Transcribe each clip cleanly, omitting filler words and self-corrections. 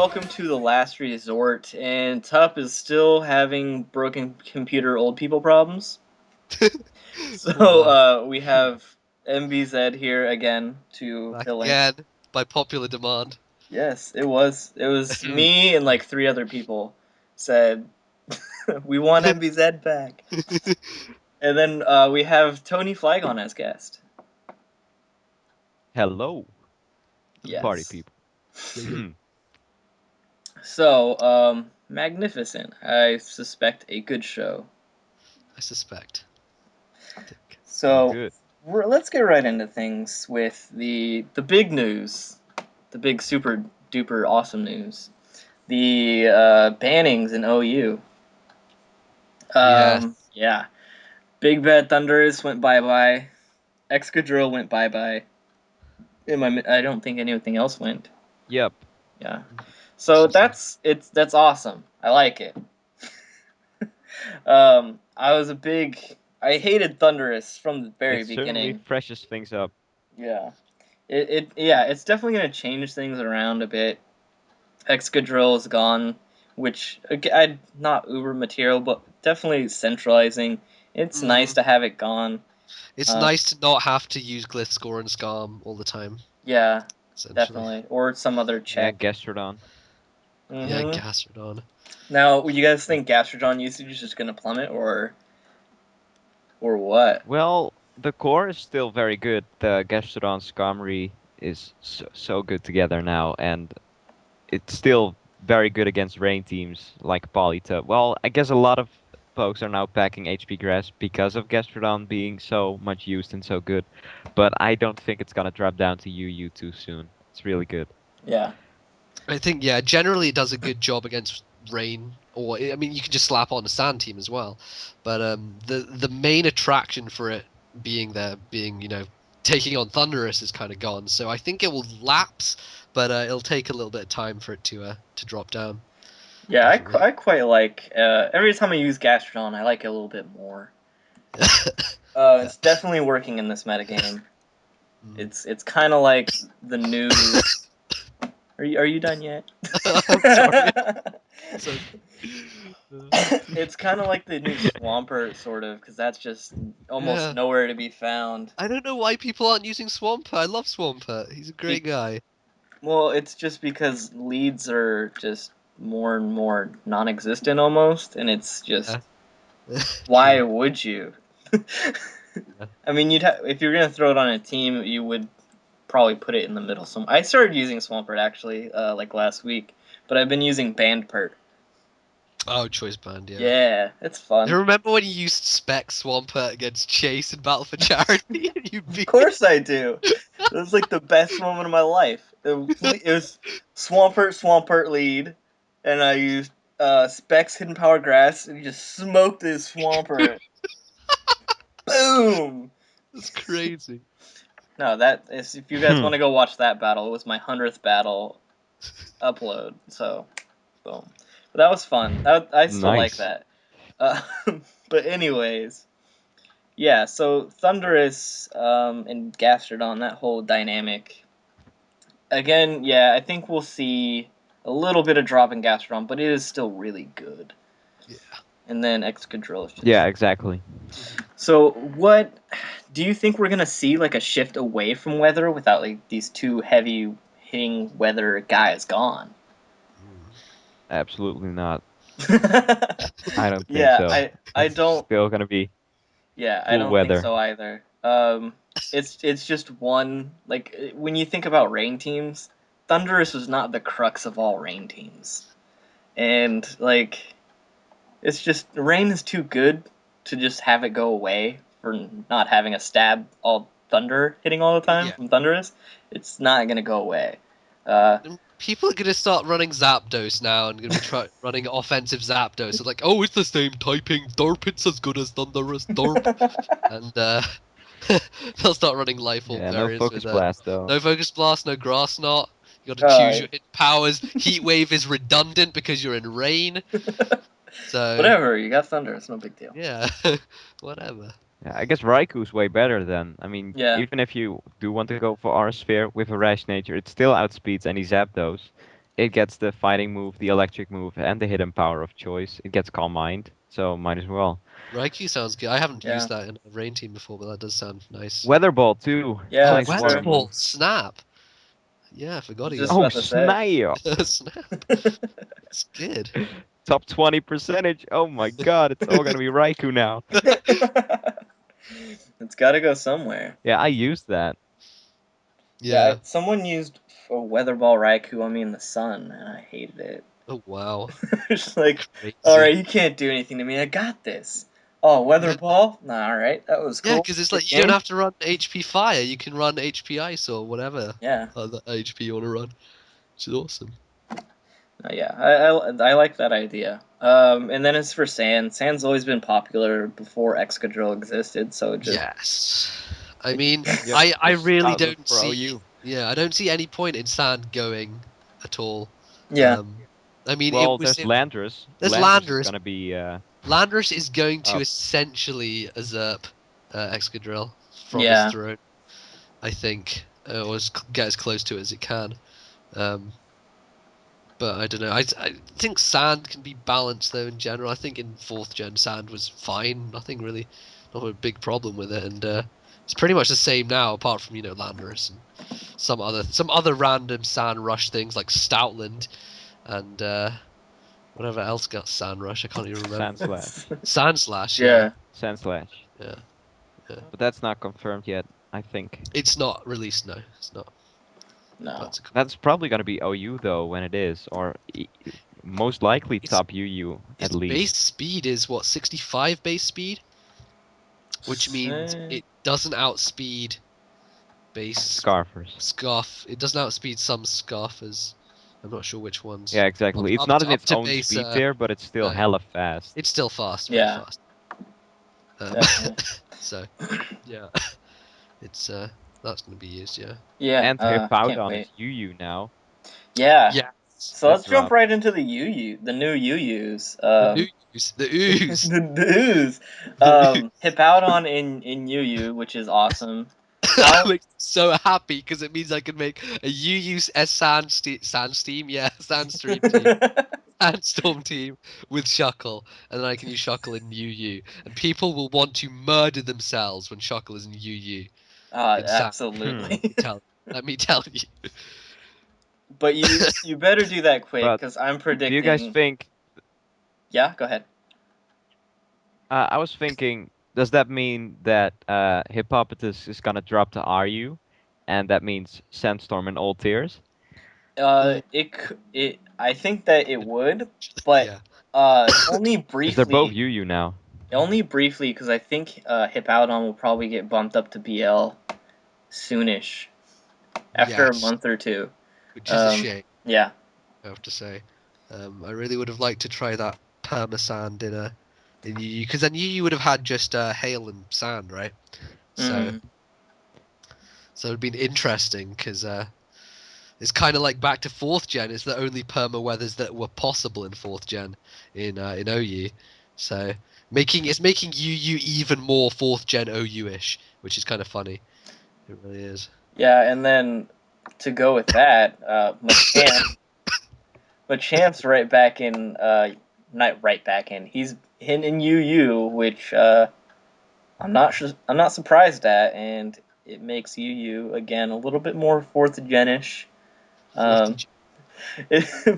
welcome to the last resort, and Tup is still having broken computer old people problems. So we have MBZ here again to Back fill in. again by popular demand. Yes, it was me and like 3 other people said we want MBZ back. And then we have Tony Flagon as guest. Hello, Yes. party people. So, magnificent. I suspect a good show. I suspect. So Good. let's get right into things with the big news, the big super duper awesome news, the bannings in OU. Yeah, Big Bad Thunderous went bye bye, Excadrill went bye bye. I don't think anything else went. Yep. Yeah, so that's awesome. I like it. I hated Thunderous from the very It certainly beginning. freshes things up. Yeah. It's definitely gonna change things around a bit. Excadrill is gone, which not uber material, but definitely centralizing. It's nice to have it gone. It's nice to not have to use Gliscor and Scarm all the time. Yeah, definitely. Or some other check. Yeah, Gastrodon. Yeah, Gastrodon. Now, you guys think Gastrodon usage is just gonna plummet, or what? Well, the core is still very good. The Gastrodon Skarmory is so good together now, and it's still very good against rain teams like Polita. Well, I guess a lot of folks are now packing HP Grass because of Gastrodon being so much used and so good, but I don't think it's gonna drop down to UU too soon. It's really good. Yeah. I think, generally it does a good job against rain, or I mean, you can just slap on a sand team as well. But the main attraction for it being taking on Thunderous is kind of gone. So I think it will lapse, but it'll take a little bit of time for it to drop down. Yeah, I quite like every time I use Gastrodon, I like it a little bit more. It's definitely working in this metagame. It's kind of like the new. Are you done yet? Sorry. It's kind of like the new Swampert, sort of, because that's just almost nowhere to be found. I don't know why people aren't using Swampert. I love Swampert. He's a great guy. Well, it's just because leads are just more and more non-existent almost, and it's just why would you? I mean, if you're gonna throw it on a team, you would probably put it in the middle. So I started using Swampert actually, like last week, but I've been using Bandpert. Oh, Choice Band, yeah. Yeah, it's fun. Do you remember when you used Spec Swampert against Chase in Battle for Charity? Of course I do. It was like the best moment of my life. It was Swampert lead, and I used Specs Hidden Power Grass, and he just smoked his Swampert. Boom! That's crazy. No, if you guys want to go watch that battle, it was my 100th battle upload. So, boom. But that was fun. I still like that. But anyways, yeah. So Thunderous and Gastrodon, that whole dynamic. Again, yeah, I think we'll see a little bit of drop in Gastrodon, but it is still really good. Yeah. And then Excadrill is just... Yeah, exactly. So what do you think we're gonna see, like a shift away from weather without like these two heavy hitting weather guys gone? Absolutely not. I don't think so. I don't. Still gonna be. Yeah, I Full don't weather. think so either. It's just one, like, when you think about rain teams, Thunderous is not the crux of all rain teams, and like, it's just rain is too good to just have it go away for not having a stab all thunder hitting all the time from Thunderous. It's not gonna go away. People are gonna start running Zapdos now and gonna be running offensive Zapdos. It's like, oh, it's the same typing. Derp, it's as good as Thunderous. Derp, and they'll start running Life Orb No variants Focus with Blast though. no Focus Blast, no Grass Knot. You gotta choose your hit powers. Heat Wave is redundant because you're in rain. So whatever, you got Thunder. It's no big deal. Yeah, whatever. Yeah, I guess Raiku's way better then. I mean, even if you do want to go for R Sphere with a Rash Nature, it still outspeeds any Zapdos. it gets the fighting move, the electric move, and the hidden power of choice. It gets Calm Mind, so might as well. Raikou sounds good. I haven't Yeah. used that in a Rain team before, but that does sound nice. Weather Ball too. Yeah, Oh, that's nice true. water Weather move. Snap. Yeah, I forgot he Just got Oh about to say. snap! Snap. It's good. Top 20 percentage. Oh my god, it's all gonna be Raikou now. It's got to go somewhere. Yeah, I used that. Yeah. Someone used a Weather Ball Raikou on me in the sun, and I hated it. Oh wow. It's like, Crazy. alright, you can't do anything to me. I got this. Oh, Weather Yeah. Ball? Nah, alright, that was cool. Yeah, because it's like Good you don't game. have to run HP Fire. You can run HP Ice or whatever Yeah. other HP you want to run. Which is awesome. Yeah, I like that idea. And then as for Sand, Sand's always been popular before Excadrill existed, so it just Yes. I mean, Yep, I just really outlook don't for see. OU. Yeah, I don't see any point in Sand going at all. yeah. I mean, Well, it was. there's Landorus. There's Landorus is Landorus. gonna be Landorus is going to up. essentially usurp Excadrill from his Yeah. throne, I think, or get as close to it as it can. But I don't know. I think Sand can be balanced though in general. I think in 4th gen Sand was fine. Nothing really, not a big problem with it, and it's pretty much the same now, apart from Landorus and some other random Sand rush things like Stoutland and whatever else got Sand rush. I can't even remember. Sandslash. Sand Slash, Yeah. Sandslash. yeah. But that's not confirmed yet, I think. It's not released, no. It's not. No. But That's probably gonna be OU though when it is, or most likely It's- top UU at its base least. speed is what, 65 base speed, which means it doesn't outspeed base Scarfers. scarf. It doesn't outspeed some scarfers. I'm not sure which ones. Yeah, exactly. It's not in up its to own base, speed tier, but it's still no. hella fast. It's still fast, very Yeah. fast. Definitely. So, yeah, it's that's gonna be used, yeah. Yeah. And Can't Hippowdon wait. is UU now. Yeah. Yes. So let's That jump dropped. right into the the new UUs. The ooze, the ooze. The ooze. Hippowdon in UU, which is awesome. That makes me so happy because it means I can make a UU Sandstream, yeah, Sandstream team, Sandstorm team with Shuckle, and then I can use Shuckle in UU, and people will want to murder themselves when Shuckle is in UU. In Sand. Absolutely. Let me tell you. But you better do that quick But because I'm do predicting. you guys think? Yeah, go ahead. I was thinking, does that mean that Hippopotas is gonna drop to RU, and that means Sandstorm in all tiers? I think that it would, but Yeah. only Because they're both briefly. UU now. Only briefly, because I think Hippowdon will probably get bumped up to BL soonish, after a Yes. month or two. Which is a shame, Yeah. I have to say. I really would have liked to try that Permasand in UU, because then UU would have had just hail and sand, right? So Mhm. so it'd been interesting because it's kind of like back to 4th gen. It's the only perma weathers that were possible in 4th gen in OU. So making UU even more 4th gen OU-ish, which is kind of funny. It really is. Yeah, and then to go with that, Machamp's right back in. Not right back in. He's in UU, which I'm not surprised at, and it makes UU again a little bit more 4th gen-ish. 4th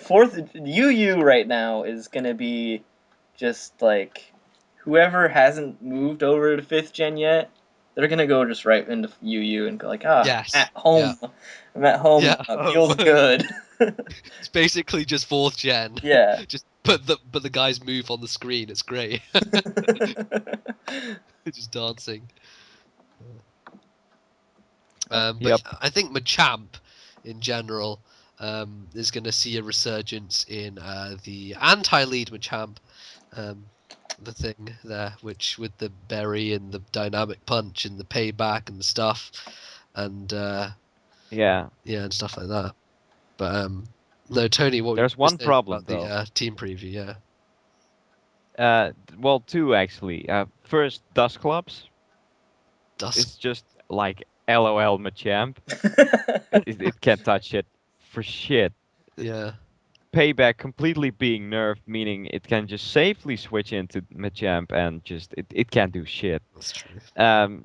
Fourth UU right now is gonna be just like whoever hasn't moved over to 5th gen yet, they're gonna go just right into UU and go like, Yes. at home. Yeah. I'm at home. Yeah. Feels good. It's basically just 4th gen. Yeah. Just but the guys move on the screen. It's great. Just dancing. But Yep. I think Machamp, in general, is going to see a resurgence in the anti-lead Machamp, the thing there, which with the berry and the dynamic punch and the payback and the stuff, and Yeah. and stuff like that. But no, Tony, what There's were you one saying problem about though. the team preview? Yeah. Well, two actually. First, Dusclops. Dusk. It's just like LOL Machamp. It can't touch it for shit. Yeah. Payback completely being nerfed, meaning it can just safely switch into Machamp and just it can't do shit. That's true.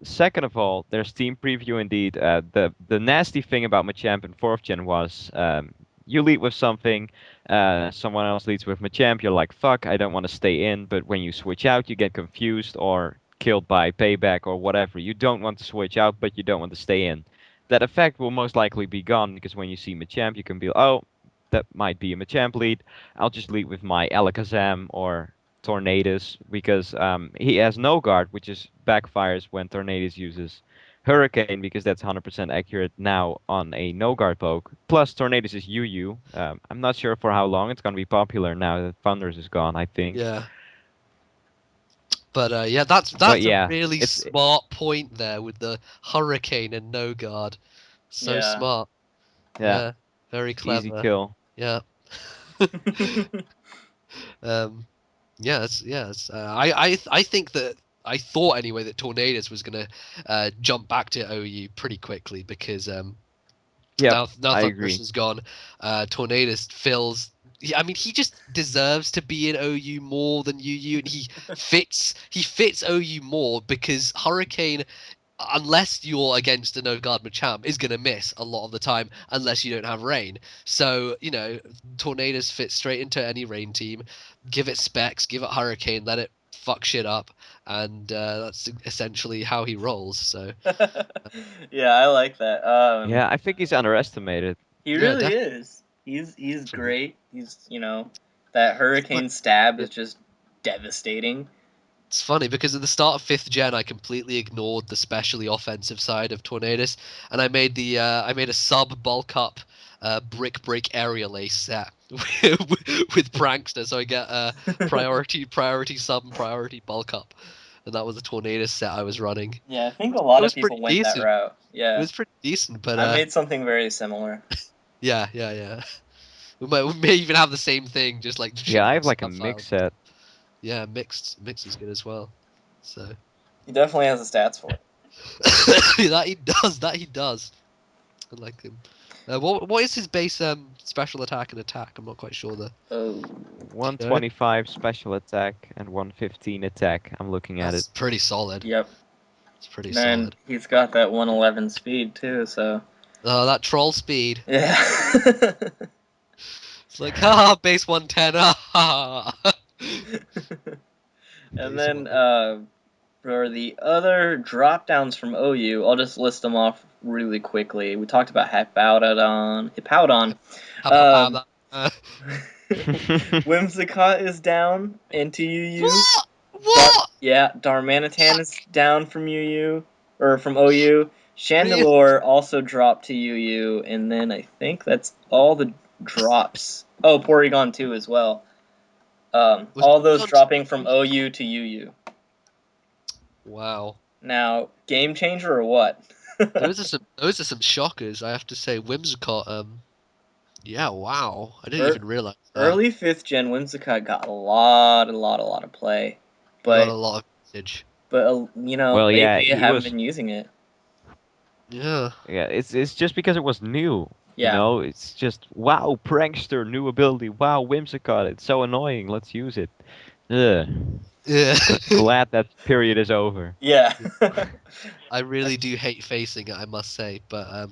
Second of all, there's team preview indeed. The nasty thing about Machamp in 4th gen was you lead with something, someone else leads with Machamp, you're like, fuck, I don't want to stay in, but when you switch out, you get confused or killed by Payback or whatever. You don't want to switch out, but you don't want to stay in. That effect will most likely be gone because when you see Machamp, you can be, oh, that might be a Machamp lead. I'll just lead with my Alakazam or Tornadus because he has no guard, which is backfires when Tornadus uses Hurricane because that's 100% accurate now on a no guard poke. Plus Tornadus is UU. I'm not sure for how long it's gonna be popular now that Thunders is gone. I think. Yeah. But yeah, that's yeah, a really smart point there with the Hurricane and no guard. So smart. Yeah. Very clever. Easy kill. Yeah. I think that I thought anyway that Tornadus was gonna jump back to OU pretty quickly because now Thunderous is gone. Tornadus fills. I mean, he just deserves to be in OU more than UU, and he fits OU more because Hurricane, unless you're against a no guard Machamp, is going to miss a lot of the time unless you don't have rain. So, you know, Tornadus fits straight into any rain team. Give it specs, give it Hurricane, let it fuck shit up, and that's essentially how he rolls. So yeah, I like that. Yeah, I think he's underestimated. He really is. He's great. He's, you know, that Hurricane stab is just devastating. It's funny because at the start of 5th gen, I completely ignored the specially offensive side of Tornadus, and I made a sub bulk up brick break aerial ace set with Prankster, so I get priority sub and priority bulk up, and that was the Tornadus set I was running. Yeah, I think a lot of people went that route. Yeah, it was pretty decent, but I made something very similar. Yeah. We may even have the same thing, just like I have like a mix set. Yeah, mixed is good as well. So he definitely has the stats for it. That he does. I like him. What is his base special attack and attack? I'm not quite sure the. 125 special attack and 115 attack. I'm looking at it. Pretty solid. Yep. It's pretty solid. He's got that 111 speed too, so. Oh, that troll speed. Yeah. It's like, haha, base 110, haha. And then for the other drop-downs from OU, I'll just list them off really quickly. We talked about Hippowdon. Whimsicott is down into UU. What? Darmanitan is down from UU, or from OU. Chandelure also dropped to UU, and then I think that's all the drops. Oh, Porygon 2 as well. All those dropping from OU to UU. Wow. Now, game changer or what? those are some shockers, I have to say. Whimsicott, yeah, wow. I didn't even realize that. Early 5th gen Whimsicott got a lot of play. But got a lot of usage. But you know, they haven't been using it. Yeah. Yeah, it's just because it was new. Yeah. You know, it's just, wow, Prankster, new ability. Wow, Whimsicott, it's so annoying. Let's use it. Ugh. Yeah. Glad that period is over. Yeah. I really do hate facing it, I must say, but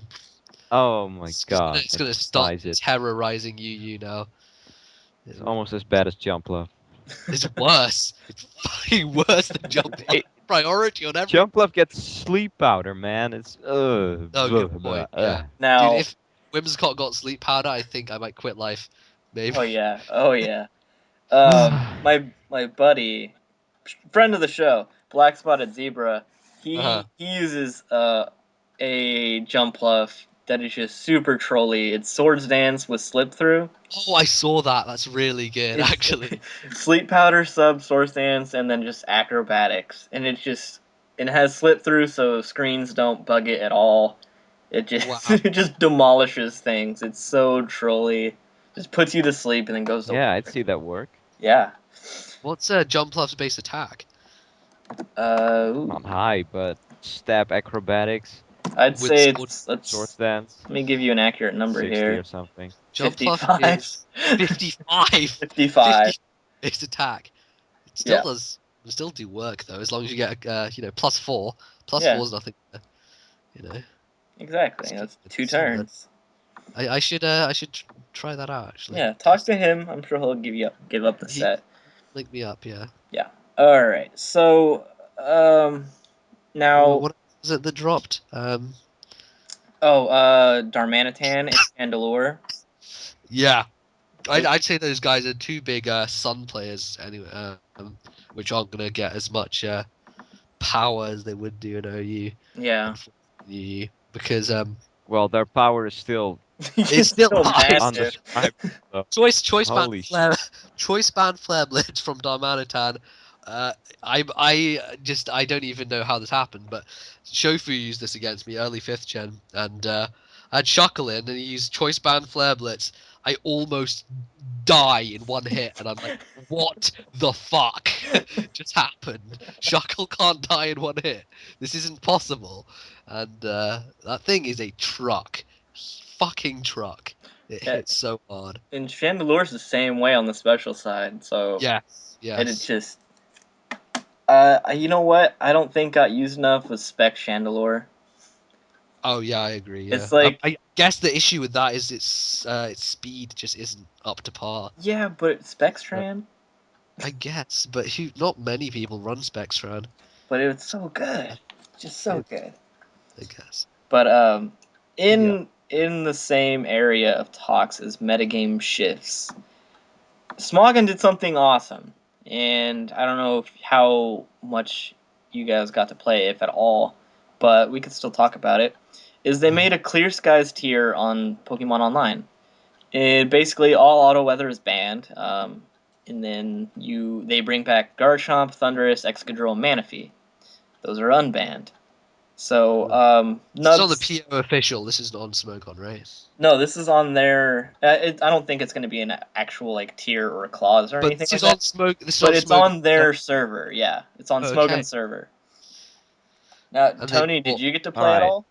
oh my god. It's gonna stop terrorizing UU now. It's almost as bad as Jump Love. It's worse. It's fucking worse than Jump Love. Priority on everything. Jump Love gets sleep powder, man. It's good point. Yeah. Now, dude, if Whimsicott got sleep powder, I think I might quit life. Maybe. Oh yeah. My buddy, friend of the show, Black Spotted Zebra, he uses a Jump Love that is just super trolly. It's Swords Dance with Slip Through. Oh, I saw that. That's really good, actually. Sleep Powder, Sub, Swords Dance, and then just Acrobatics. And it has Slip Through, so screens don't bug it at all. It just it just demolishes things. It's so trolly. Just puts you to sleep and then goes to work. I'd see that work. Yeah. What's Jump Love's base attack? Not high, but stab acrobatics. I'd with say sword. Sword stance, let me give you an accurate number 60 here. or something. Jump puff 55. is 55. 55. 50 base attack. It Yeah. still do work though, as long as you get +4. Plus Yeah. 4 is nothing. Exactly. It's That's 2 solid. turns. I should try that out actually. Yeah, talk to him. I'm sure he'll give up the He set. link me up, yeah. Yeah. All right. So, now. What is it that dropped? Darmanitan and Chandelure. Yeah, I'd say those guys are two big Sun players anyway, which aren't gonna get as much power as they would do in OU. Yeah. UU, because Well, their power is still it's still high. massive. undescribable. So. Choice band Holy flare, choice band flare blitz from Darmanitan. I don't even know how this happened, but Shofu used this against me early 5th gen, and I had Shuckle in, and he used choice band flare blitz. I almost die in one hit, and I'm like, what the fuck just happened? Shuckle can't die in one hit. This isn't possible. And that thing is a truck, fucking truck. It Yeah. hits so hard. And Chandelure's the same way on the special side. So Yes. it's just. You know what? I don't think got used enough with Spec Chandelure. Oh yeah, I agree. Yeah, It's like I guess the issue with that is its speed just isn't up to par. yeah, but Spectran. I guess, but not many people run Spectran. But it's so good, just so good. I guess. But in the same area of talks as metagame shifts, Smoggin did something awesome, and I don't know how much you guys got to play, if at all, but we could still talk about it. Is they made a Clear Skies tier on Pokemon Online. It basically all auto weather is banned, and then they bring back Garchomp, Thundurus, Excadrill, and Manaphy. Those are unbanned. So This is on the PO official. This is on Smogon, right? No, this is on their. I don't think it's going to be an actual like tier or a clause or anything like that. But it's on their server. Yeah, it's on Smogon's server. Now, Tony, did you get to play at all?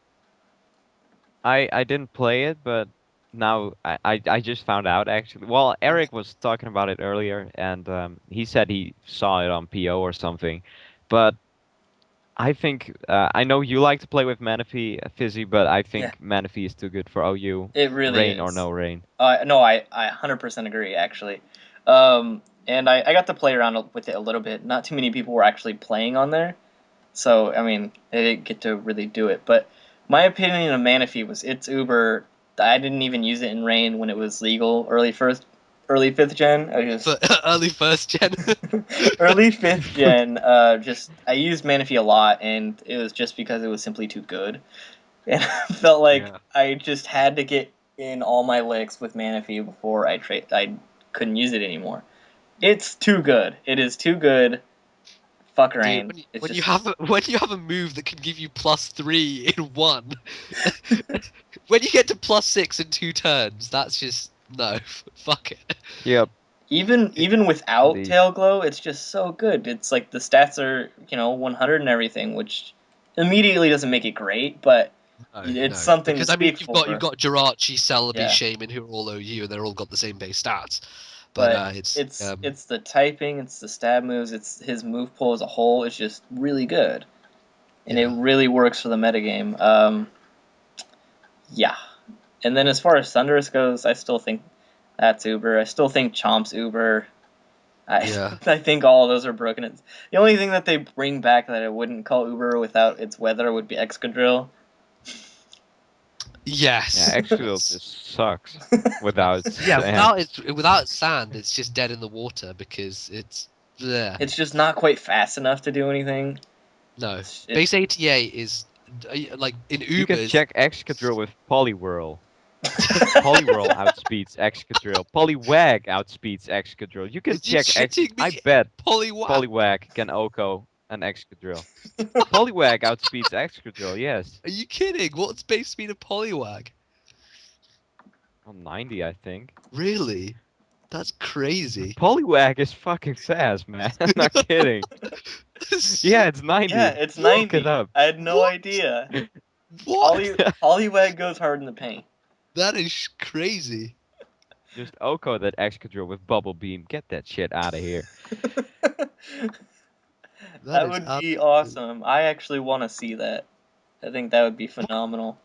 I didn't play it, but now I just found out actually. Well, Eric was talking about it earlier, and he said he saw it on PO or something. But I think I know you like to play with Manaphy, Fizzy, but I think Manaphy is too good for OU. It really rain is. or no rain. No, I 100% agree actually. And I got to play around with it a little bit. Not too many people were actually playing on there, so I mean I didn't get to really do it. But my opinion of Manaphy was it's uber. I didn't even use it in rain when it was legal early 5th gen. Early 1st gen. Early 5th gen. I used Manaphy a lot, and it was just because it was simply too good, and I felt like I just had to get in all my licks with Manaphy before I couldn't use it anymore. It's too good. It is too good. Fuck rain. Dude, when you have a move that can give you +3 in one, when you get to +6 in 2 turns, that's just no. Fuck it. Yep. Even without Tail Glow, it's just so good. It's like the stats are 100 and everything, which immediately doesn't make it great, but it's something because to speak for. You've got Jirachi, Celebi, Shaman, who are all OU, and they're all got the same base stats. But it's the typing, it's the stab moves, it's his move pool as a whole is just really good, and it really works for the metagame. Yeah, and then as far as Thunderous goes, I still think that's uber. I still think Chomp's uber. I think all of those are broken. The only thing that they bring back that I wouldn't call uber without its weather would be Excadrill. Yes. Yeah, Excadrill just sucks without without sand, it's just dead in the water because it's there. It's just not quite fast enough to do anything. No, base ATA is like in Ubers. You can check Excadrill with Poliwhirl. Poliwhirl outspeeds Excadrill. Poliwag outspeeds Excadrill. You can check I bet Poliwag can Oko an Excadrill. Poliwag outspeeds Excadrill, yes. Are you kidding? What's base speed of Poliwag? 90, I think. Really? That's crazy. Poliwag is fucking fast, man. I'm not kidding. Yeah, it's 90. Yeah, it's 90. Look it up. I had no idea. What? Poliwag goes hard in the paint. That is crazy. Just Oko that Excadrill with Bubble Beam. Get that shit out of here. That would be awesome. I actually want to see that. I think that would be phenomenal.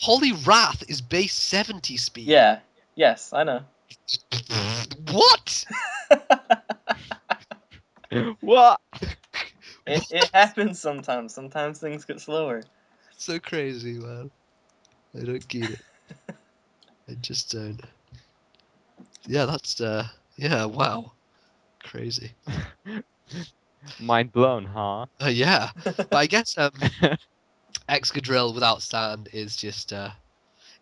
Poliwrath is base 70 speed. Yeah. Yes, I know. What? What? It happens sometimes. Sometimes things get slower. So crazy, man. I don't get it. I just don't. Yeah, that's yeah, wow. Crazy. Mind blown, huh? Yeah. But I guess Excadrill without sand is just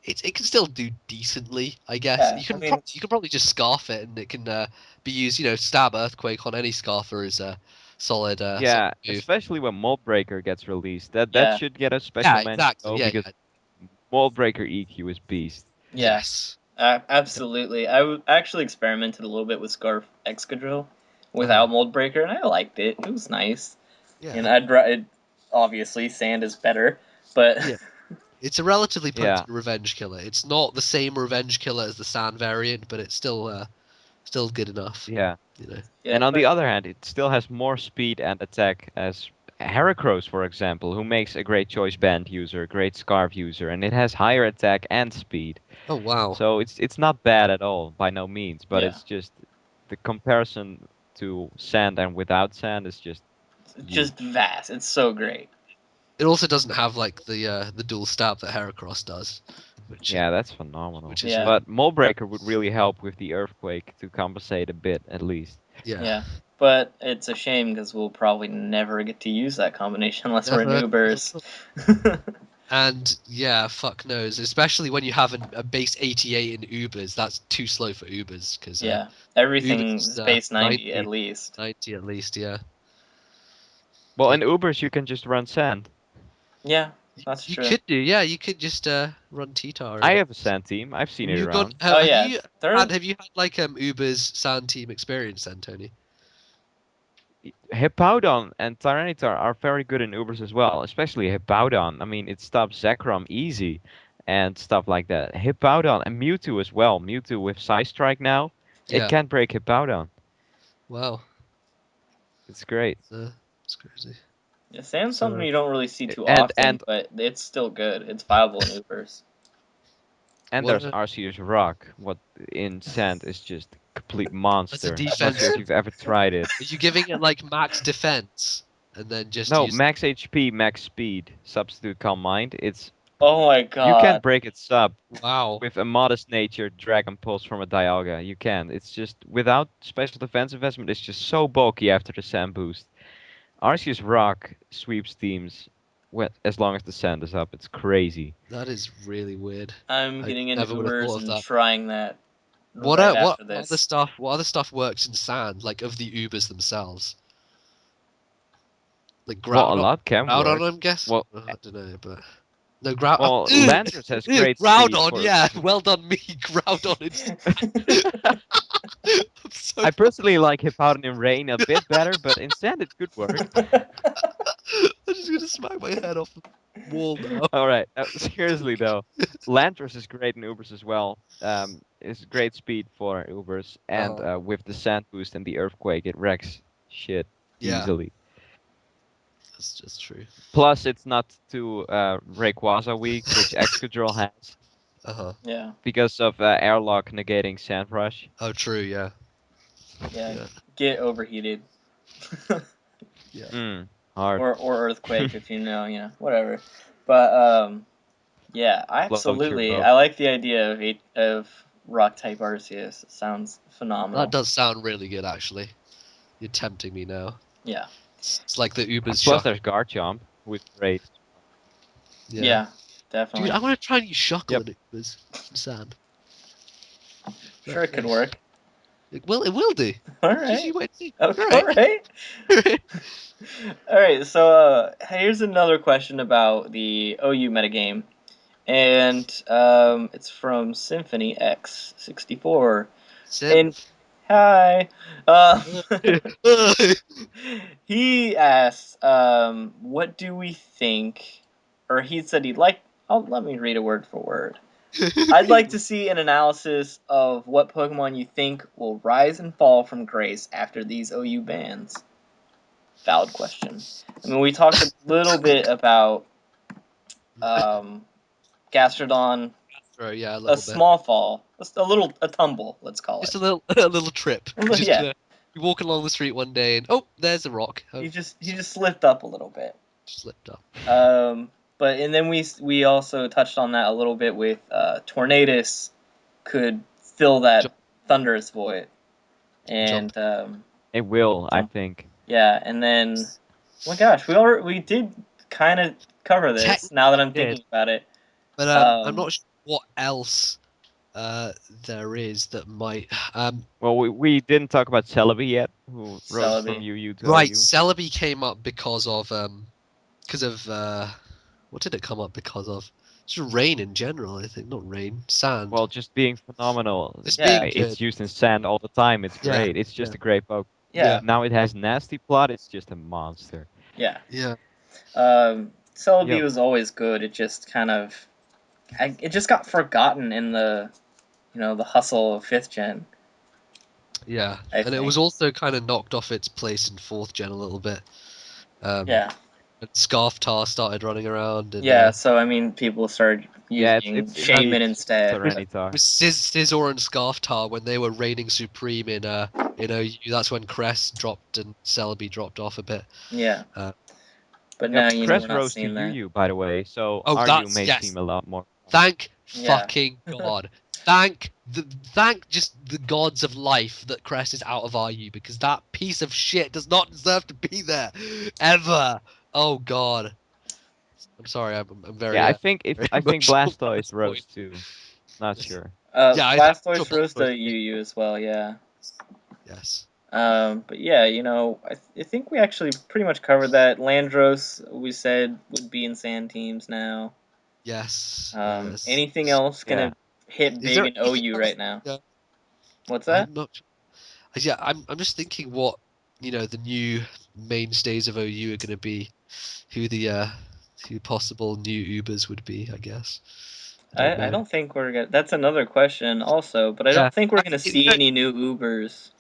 it can still do decently, I guess. Yeah, You can I mean, you can probably just scarf it and it can be used, stab Earthquake on any scarfer is a solid solid Yeah, move. especially when Mold Breaker gets released. That yeah. should get a special Yeah, mention exactly. though, Yeah, because yeah. Mold Breaker EQ is beast. Yeah. Yes. Absolutely. Actually experimented a little bit with Scarf Excadrill without Uh-huh. Mold Breaker, and I liked it. It was nice. Yeah. And obviously sand is better, but Yeah. It's a relatively Yeah. potent revenge killer. It's not the same revenge killer as the sand variant, but it's still good enough. Yeah. yeah, And on the but other hand, it still has more speed and attack as Heracross, for example, who makes a great choice band user, a great scarf user, and it has higher attack and speed. Oh wow. So it's not bad at all, by no means, but Yeah. it's just the comparison to sand and without sand is just it's just vast. It's so great. It also doesn't have like the dual stab that Heracross does, which yeah, that's phenomenal. which is Yeah. But Mold Breaker would really help with the earthquake to compensate a bit at least. Yeah. But it's a shame because we'll probably never get to use that combination unless we're Never. new burst. And yeah, fuck knows. Especially when you have a base 88 in Ubers, that's too slow for Ubers because yeah. Ubers Everything's is base 90 at 90, least. 90 at least. Yeah. Well, Yeah. in Ubers you can just run sand. Yeah, that's You true. could do, yeah. You could just run T-Tar. I have a sand team. I've seen it You got? around. Oh Have yeah, you they're have you had like Uber's sand team experience then, Tony? Hippowdon and Tyranitar are very good in Ubers as well, especially Hippowdon. I mean, it stops Zekrom easy and stuff like that. Hippowdon and Mewtwo as well. Mewtwo with Psy Strike now, it Yeah. can break Hippowdon. Wow. It's great. It's crazy. yeah, sand's So something you don't really see too And often, but it's still good. It's viable in Ubers. there's what? Arceus Rock. What in sand is just a complete That's a monster. I'm not sure if defensive. you've ever tried it. Are you giving it like max defense and then just No, use? max HP, max speed. Substitute Calm Mind. Oh my You can god. break its sub Wow. with a modest nature Dragon Pulse from a Dialga. You can. It's just without special defense investment. It's just so bulky after the sand boost. Arceus Rock sweeps teams as long as the sand is up. It's crazy. That is really weird. I'm I getting into never would have Ubers thought of and that. trying that right after What other this. stuff? What other stuff works in sand? Like of the Ubers themselves? Like Well, a Groudon. lot can Groudon, work. I'm guessing. Well, I don't know, but no Groudon. well, Landorus has great speed Groudon. for. Yeah, well done, me. Groudon. I'm so I personally like Hippowdon in rain a bit better, but in sand it could work. I'm just gonna smack my head off the wall now. All right, seriously though, Landorus is great in Ubers as well. It's great speed for Ubers, and with the sand boost and the earthquake, it wrecks shit Yeah, easily. that's just true. Plus, it's not too Rayquaza weak, which Excadrill has, Yeah. because of airlock negating Sand Rush. Oh, true. Yeah. Yeah. Get overheated. Yeah. Hard. or earthquake if you know, whatever. But yeah, Float your boat. I like the idea of rock type Arceus. It sounds phenomenal. That does sound really good, actually. You're tempting me now. Yeah. It's like the Uber's Plus, shock. there's Garchomp, who is great. Yeah, definitely. Dude, I want to try and use Shuckle Yep. in Ubers. Sand. Sure, it could work. It will do. All You right. wait and see. Okay, All right. All right. So here's another question about the OU metagame, and it's from Symphony X64. And hi. He asked, what do we think, or he said he'd like let me read it word for word. I'd like to see an analysis of what Pokemon you think will rise and fall from grace after these OU bans. Valid question. I mean, we talked a little bit about Gastrodon. Yeah, a A little bit. small fall, a tumble, let's call Just it. a little trip. Just Yeah. you're walking along the street one day and there's a rock. He just slipped up a little bit. Slipped up. And then we also touched on that a little bit with Tornadus could fill that Thunderous void, and it will, I think. Yeah, and then, oh my gosh, we did kind of cover this. Now that I'm thinking about it, but I'm not sure what else there is that might. Well, we didn't talk about Celebi yet, who rose from Celebi. UU to Right, OU. Celebi came up because of what did it come up because of? Just rain in general, I think. Not rain, sand. Well, just being phenomenal. Just Yeah. being It's good. used in sand all the time. It's Yeah. great. It's just a great Pokemon. Yeah. Now it has Nasty Plot. It's just a monster. Yeah. Yeah. Celebi was always good. It just it just got forgotten in the hustle of 5th gen. Yeah, I and it think. was also kind of knocked off its place in 4th gen a little bit. Yeah. And Scarftar started running around. And, Yeah, so I mean, people started using it's Shaman instead. Serenitar. With Scizor and Scarftar, when they were reigning supreme in OU, that's when Crest dropped and Celebi dropped off a bit. Yeah. But now Crest we're not rose to seeing that. UU, by the way, so Oh, RU may seem a lot more. Thank Yeah. fucking God. Thank just the gods of life that Crest is out of RU, because that piece of shit does not deserve to be there ever. Oh God. I'm sorry. I'm very. Yeah, I think very I think emotional at Blastoise this rose point. too. Not sure. Yeah, I think Blastoise rose to UU as well. Yeah. Yes. But yeah, I think we actually pretty much covered that. Landros, we said, would be in sand teams now. Yes. Anything else gonna hit big in OU right now? Yeah. What's that? I'm not. Yeah, I'm just thinking what the new mainstays of OU are going to be, who possible new Ubers would be. I guess. I don't think we're gonna. That's another question also, but I don't think we're gonna see any new Ubers.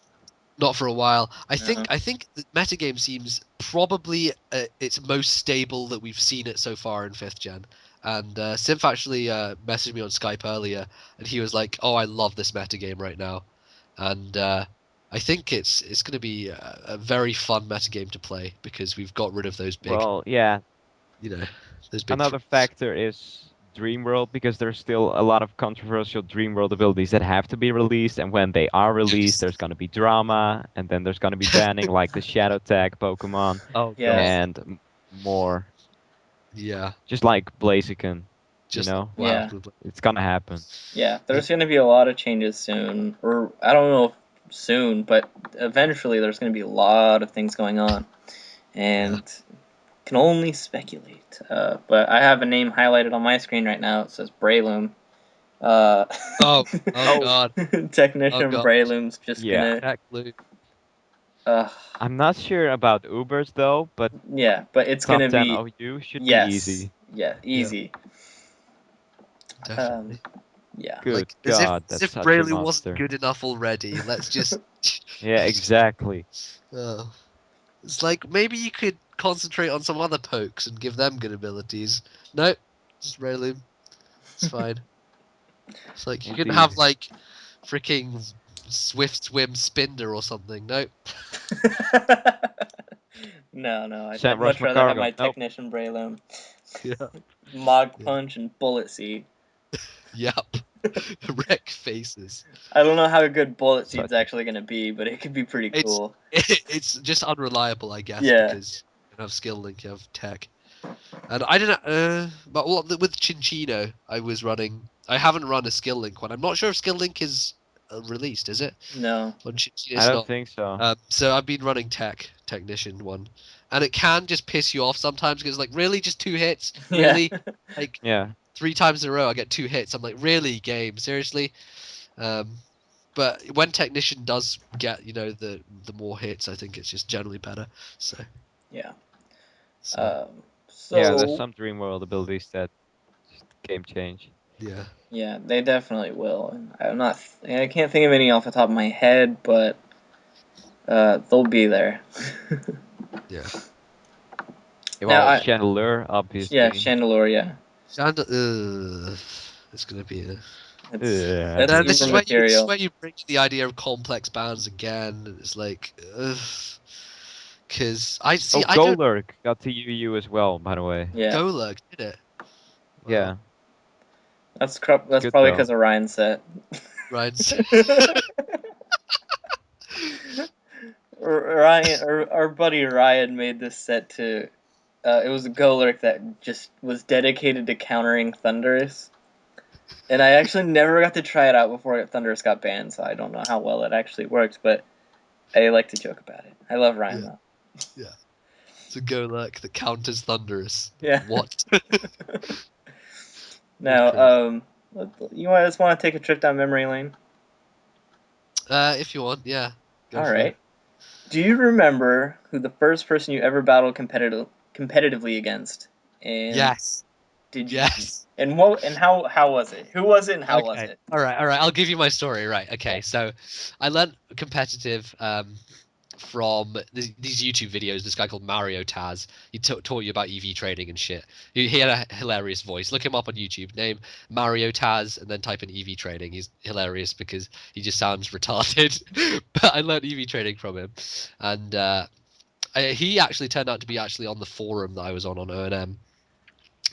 Not for a while. I No. think the metagame seems probably its most stable that we've seen it so far in 5th gen. And Symph actually messaged me on Skype earlier, and he was like, "Oh, I love this metagame right now," and I think it's going to be a very fun metagame to play, because we've got rid of those big. Well, yeah. Those big. Another factor is Dream World, because there's still a lot of controversial Dream World abilities that have to be released, and when they are released, there's going to be drama, and then there's going to be banning, like the Shadow Tag Pokemon, and more. Yeah. Just like Blaziken, Yeah. it's going to happen. Yeah, there's going to be a lot of changes soon, or I don't know if soon, but eventually there's going to be a lot of things going on, and can only speculate. But I have a name highlighted on my screen right now. It says Braylon. Oh God! Technician Braylon's just gonna. I'm not sure about Ubers though, but yeah, but it's top gonna 10 be OU should be yes, easy. yeah, easy. Definitely. Yeah. Good God, that's as if such a Braylon monster. wasn't good enough already. Let's just. Yeah, exactly. It's like, maybe you could concentrate on some other pokes and give them good abilities. Nope, just Braylon. It's fine. It's like you could have like freaking Swift Swim Spinder or something. Nope. No. I'd much rather have my Technician Braylon. Yeah. Mog Punch and Bullet Seed. Yep. Wreck faces. I don't know how good Bullet Seed's actually going to be, but it could be pretty cool. It's just unreliable, I guess, Yeah. because you don't have Skill Link, you have Tech. And I didn't, but with Chinchino, I haven't run a Skill Link one. I'm not sure if Skill Link is released, is it? No. On Chinchino, I don't think so. So I've been running Technician one. And it can just piss you off sometimes, because like, really, just 2 hits? Really? Like, 3 times in a row I get 2 hits. I'm like, really, game? Seriously? But when Technician does get, the more hits, I think it's just generally better. So yeah. Yeah, there's some Dream World abilities that game change. Yeah. Yeah, they definitely will. I can't think of any off the top of my head, but they'll be there. Yeah. Now, Well, Chandelier, yeah, obviously. Chandelure, yeah. It's gonna be a... That's No, uber this is material. where you bring the idea of complex bands again. And it's like, because I see, Oh, I don't Golurk got to UU as well, by the way. Yeah, go look, did it? Well, Yeah, that's it's that's good probably though. because of Ryan's set. Ryan's. Ryan, or our buddy Ryan made this set to. It was a Golurk that just was dedicated to countering Thunderous. And I actually never got to try it out before Thunderous got banned, so I don't know how well it actually works, but I like to joke about it. I love Ryan, Yeah. though. Yeah. It's a go luck that counters Thunderous. Yeah. What? Now, Crazy. you just want to take a trip down memory lane? If you want, yeah. Go All for it. right. Do you remember who the first person you ever battled competitively against? And Yes. did you? Yes. And what? And how was it? Who was it? And how was Okay. it? All right. All right. I'll give you my story. Right. Okay. Yeah. So, I learned competitive from these YouTube videos. This guy called Mario Taz. He taught you about EV trading and shit. He had a hilarious voice. Look him up on YouTube. Name Mario Taz and then type in EV trading. He's hilarious because he just sounds retarded. But I learned EV trading from him, and he actually turned out to be actually on the forum that I was on O&M,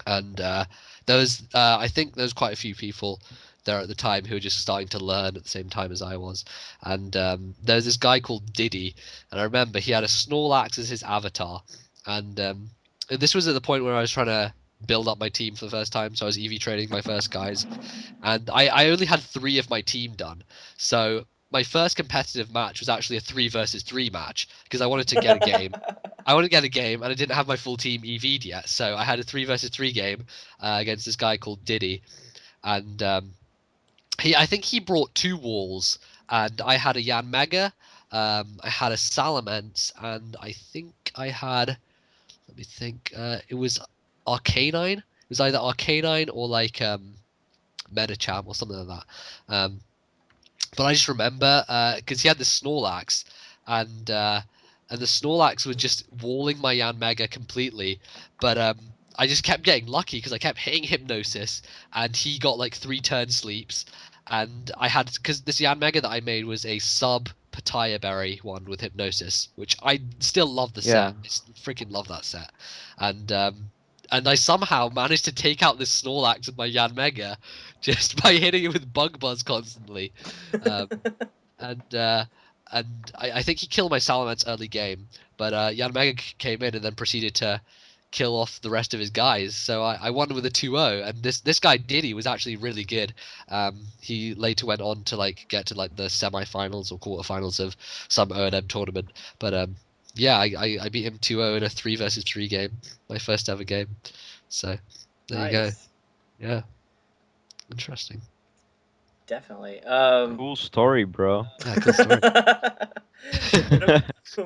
and I think there was quite a few people there at the time who were just starting to learn at the same time as I was, and there's this guy called Diddy, and I remember he had a Snorlax as his avatar, and this was at the point where I was trying to build up my team for the first time, so I was EV trading my first guys, and I only had 3 of my team done, so my first competitive match was actually a 3 versus 3 match because I wanted to get a game. I wanted to get a game, and I didn't have my full team EV'd yet, so I had a 3 versus 3 game against this guy called Diddy, and I think he brought 2 walls, and I had a Yanmega, I had a Salamence, and I think I had, let me think, it was Arcanine. It was either Arcanine or like Medicham or something like that. But I just remember because he had the Snorlax, and the Snorlax was just walling my Yanmega completely. But I just kept getting lucky because I kept hitting Hypnosis, and he got like 3 turn sleeps. And I had, because this Yanmega that I made was a sub Pataya Berry one with Hypnosis, which I still love the Yeah. set. I freaking love that set. And I somehow managed to take out this Snorlax with my Yanmega just by hitting it with Bug Buzz constantly. Um, and I think he killed my Salamence early game, but Yanmega came in and then proceeded to kill off the rest of his guys. So I won with a 2-0, and this guy Diddy was actually really good. He later went on to like get to like the semi-finals or quarterfinals of some O&M tournament. But yeah, I beat him 2-0 in a 3 versus 3 game, my first ever game. So there you go. Nice. Yeah, interesting. Definitely. Cool story, bro. Yeah, cool story.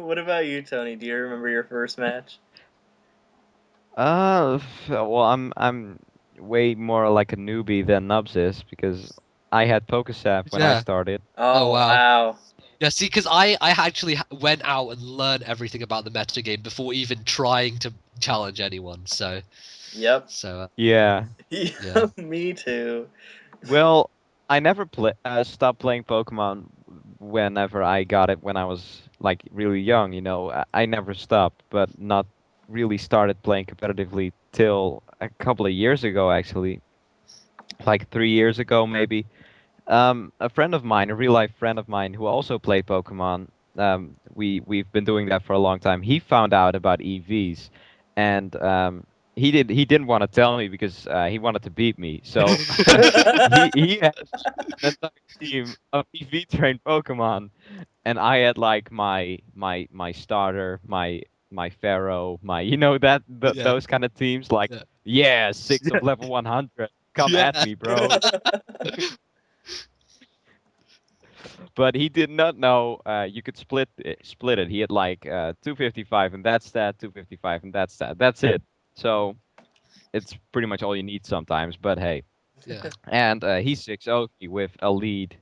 What about you, Tony? Do you remember your first match? Well, I'm way more like a newbie than Nubs is because I had PokeSap when I Yeah. started. Oh Oh wow. wow. Yeah, see, because I actually went out and learned everything about the metagame before even trying to challenge anyone. Yep. Yeah. Yeah, Me too. Well, I never stopped playing Pokemon whenever I got it when I was like really young, you know. I never stopped, but not really started playing competitively till a couple of years ago, actually. Like 3 years ago, maybe. A friend of mine, a real life friend of mine who also played Pokemon, we've been doing that for a long time. He found out about EVs, and he didn't want to tell me because he wanted to beat me. So he had an entire team of EV trained Pokemon, and I had like my starter, my Pharaoh, my yeah, those kind of teams. Like, yeah, yeah, 6 of level 100. Come at yeah. me, bro. But he did not know you could split it. He had like 255 and that's that, 255 and that's that. That's it. So it's pretty much all you need sometimes. But hey, Yeah. and he's 6-0 with a lead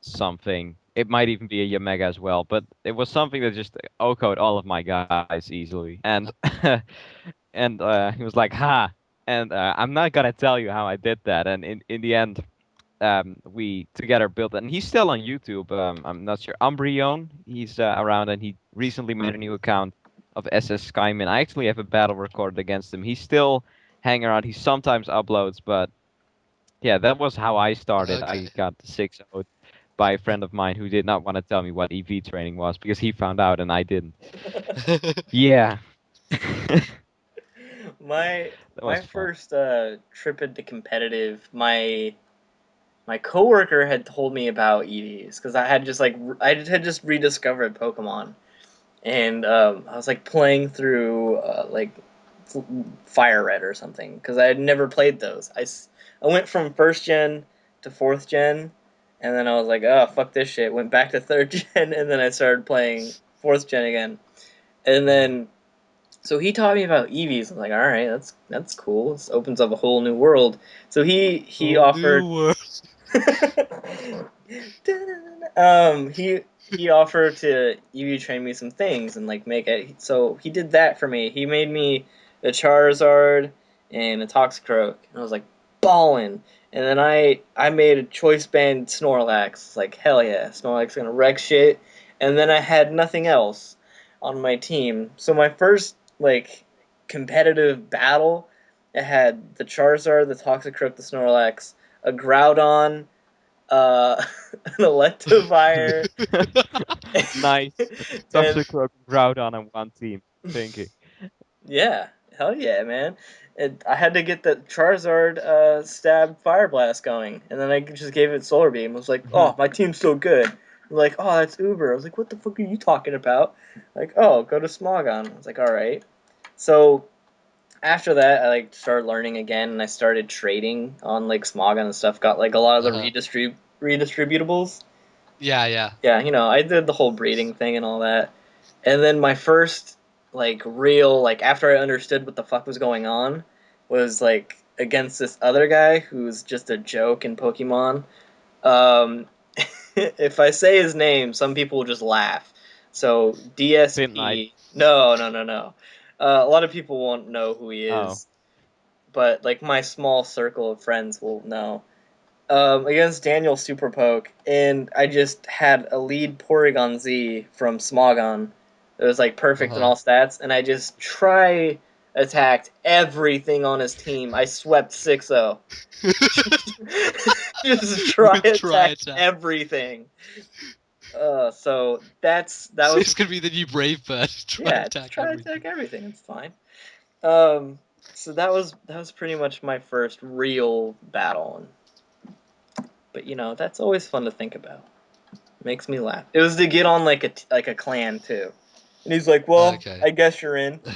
something. It might even be a Yamega as well, but it was something that just OHKO'd all of my guys easily. And and he was like, "Ha!" And I'm not gonna tell you how I did that. And in the end, we together built it. And he's still on YouTube. I'm not sure. Umbreon, he's around, and he recently made a new account of SS Skyman. I actually have a battle recorded against him. He's still hanging around. He sometimes uploads, but yeah, that was how I started. I Okay. got 6-0 by a friend of mine who did not want to tell me what EV training was because he found out and I didn't. Yeah. That my was my fun. first trip into competitive, my coworker had told me about EVs because I had just rediscovered Pokemon, and I was like playing through Fire Red or something because I had never played those. I went from first gen to fourth gen, and then I was like, oh fuck this shit. Went back to third gen, and then I started playing fourth gen again, and then so he taught me about EVs. I'm like, all right, that's cool. This opens up a whole new world. So he Oh, offered new world. he offered to EV train me some things and like make it. So he did that for me. He made me a Charizard and a Toxicroak, and I was like ballin'. And then I made a choice band Snorlax. Like hell yeah, Snorlax gonna wreck shit. And then I had nothing else on my team. So my first like competitive battle, it had the Charizard, the Toxicroak, the Snorlax, a Groudon, an Electivire, Nice. and Toxicroak and Groudon on one team. Thinking. yeah, hell yeah, man. I had to get the Charizard stab Fire Blast going, and then I just gave it Solar Beam. I was like, oh, my team's so good. They're like, oh, that's Uber. I was like, what the fuck are you talking about? Like, oh, go to Smogon. I was like, all right. So after that, I like started learning again, and I started trading on like Smogon and stuff. Got like a lot of the Uh-huh. redistributables. Yeah, yeah. Yeah, I did the whole breeding thing and all that. And then my first like real like after I understood what the fuck was going on was like against this other guy who's just a joke in Pokemon. If I say his name, some people will just laugh. So Midnight. DSP. No, no, no, no. A lot of people won't know who he Oh. is, but like my small circle of friends will know. Against Daniel Superpoke, and I just had a lead Porygon Z from Smogon. It was like perfect in Uh-huh. all stats, and I just try attacked everything on his team. I swept 6-0. Just try With try attacked attack. everything. So that So was it's gonna be the new Brave Bird. Try yeah, just attack try everything. attack everything. It's fine. So that was pretty much my first real battle, but that's always fun to think about. Makes me laugh. It was to get on like a clan too, and he's like, "Well, Okay. I guess you're in." Yeah,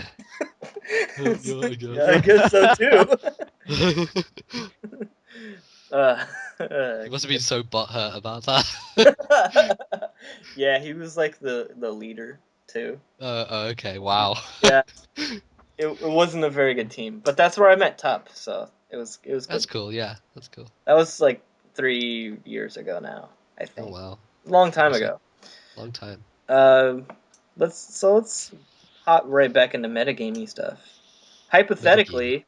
I Yeah, I guess. guess so too. uh, You must have been so butthurt about that. yeah, he was like the leader too. Okay, wow. Yeah, it wasn't a very good team, but that's where I met Tup, so it was That's good. cool, yeah, that's cool. That was like 3 years ago now, I Oh think. wow. Long time That's a ago. long time. Um, let's hop right back into metagaming stuff. Metagaming. Hypothetically,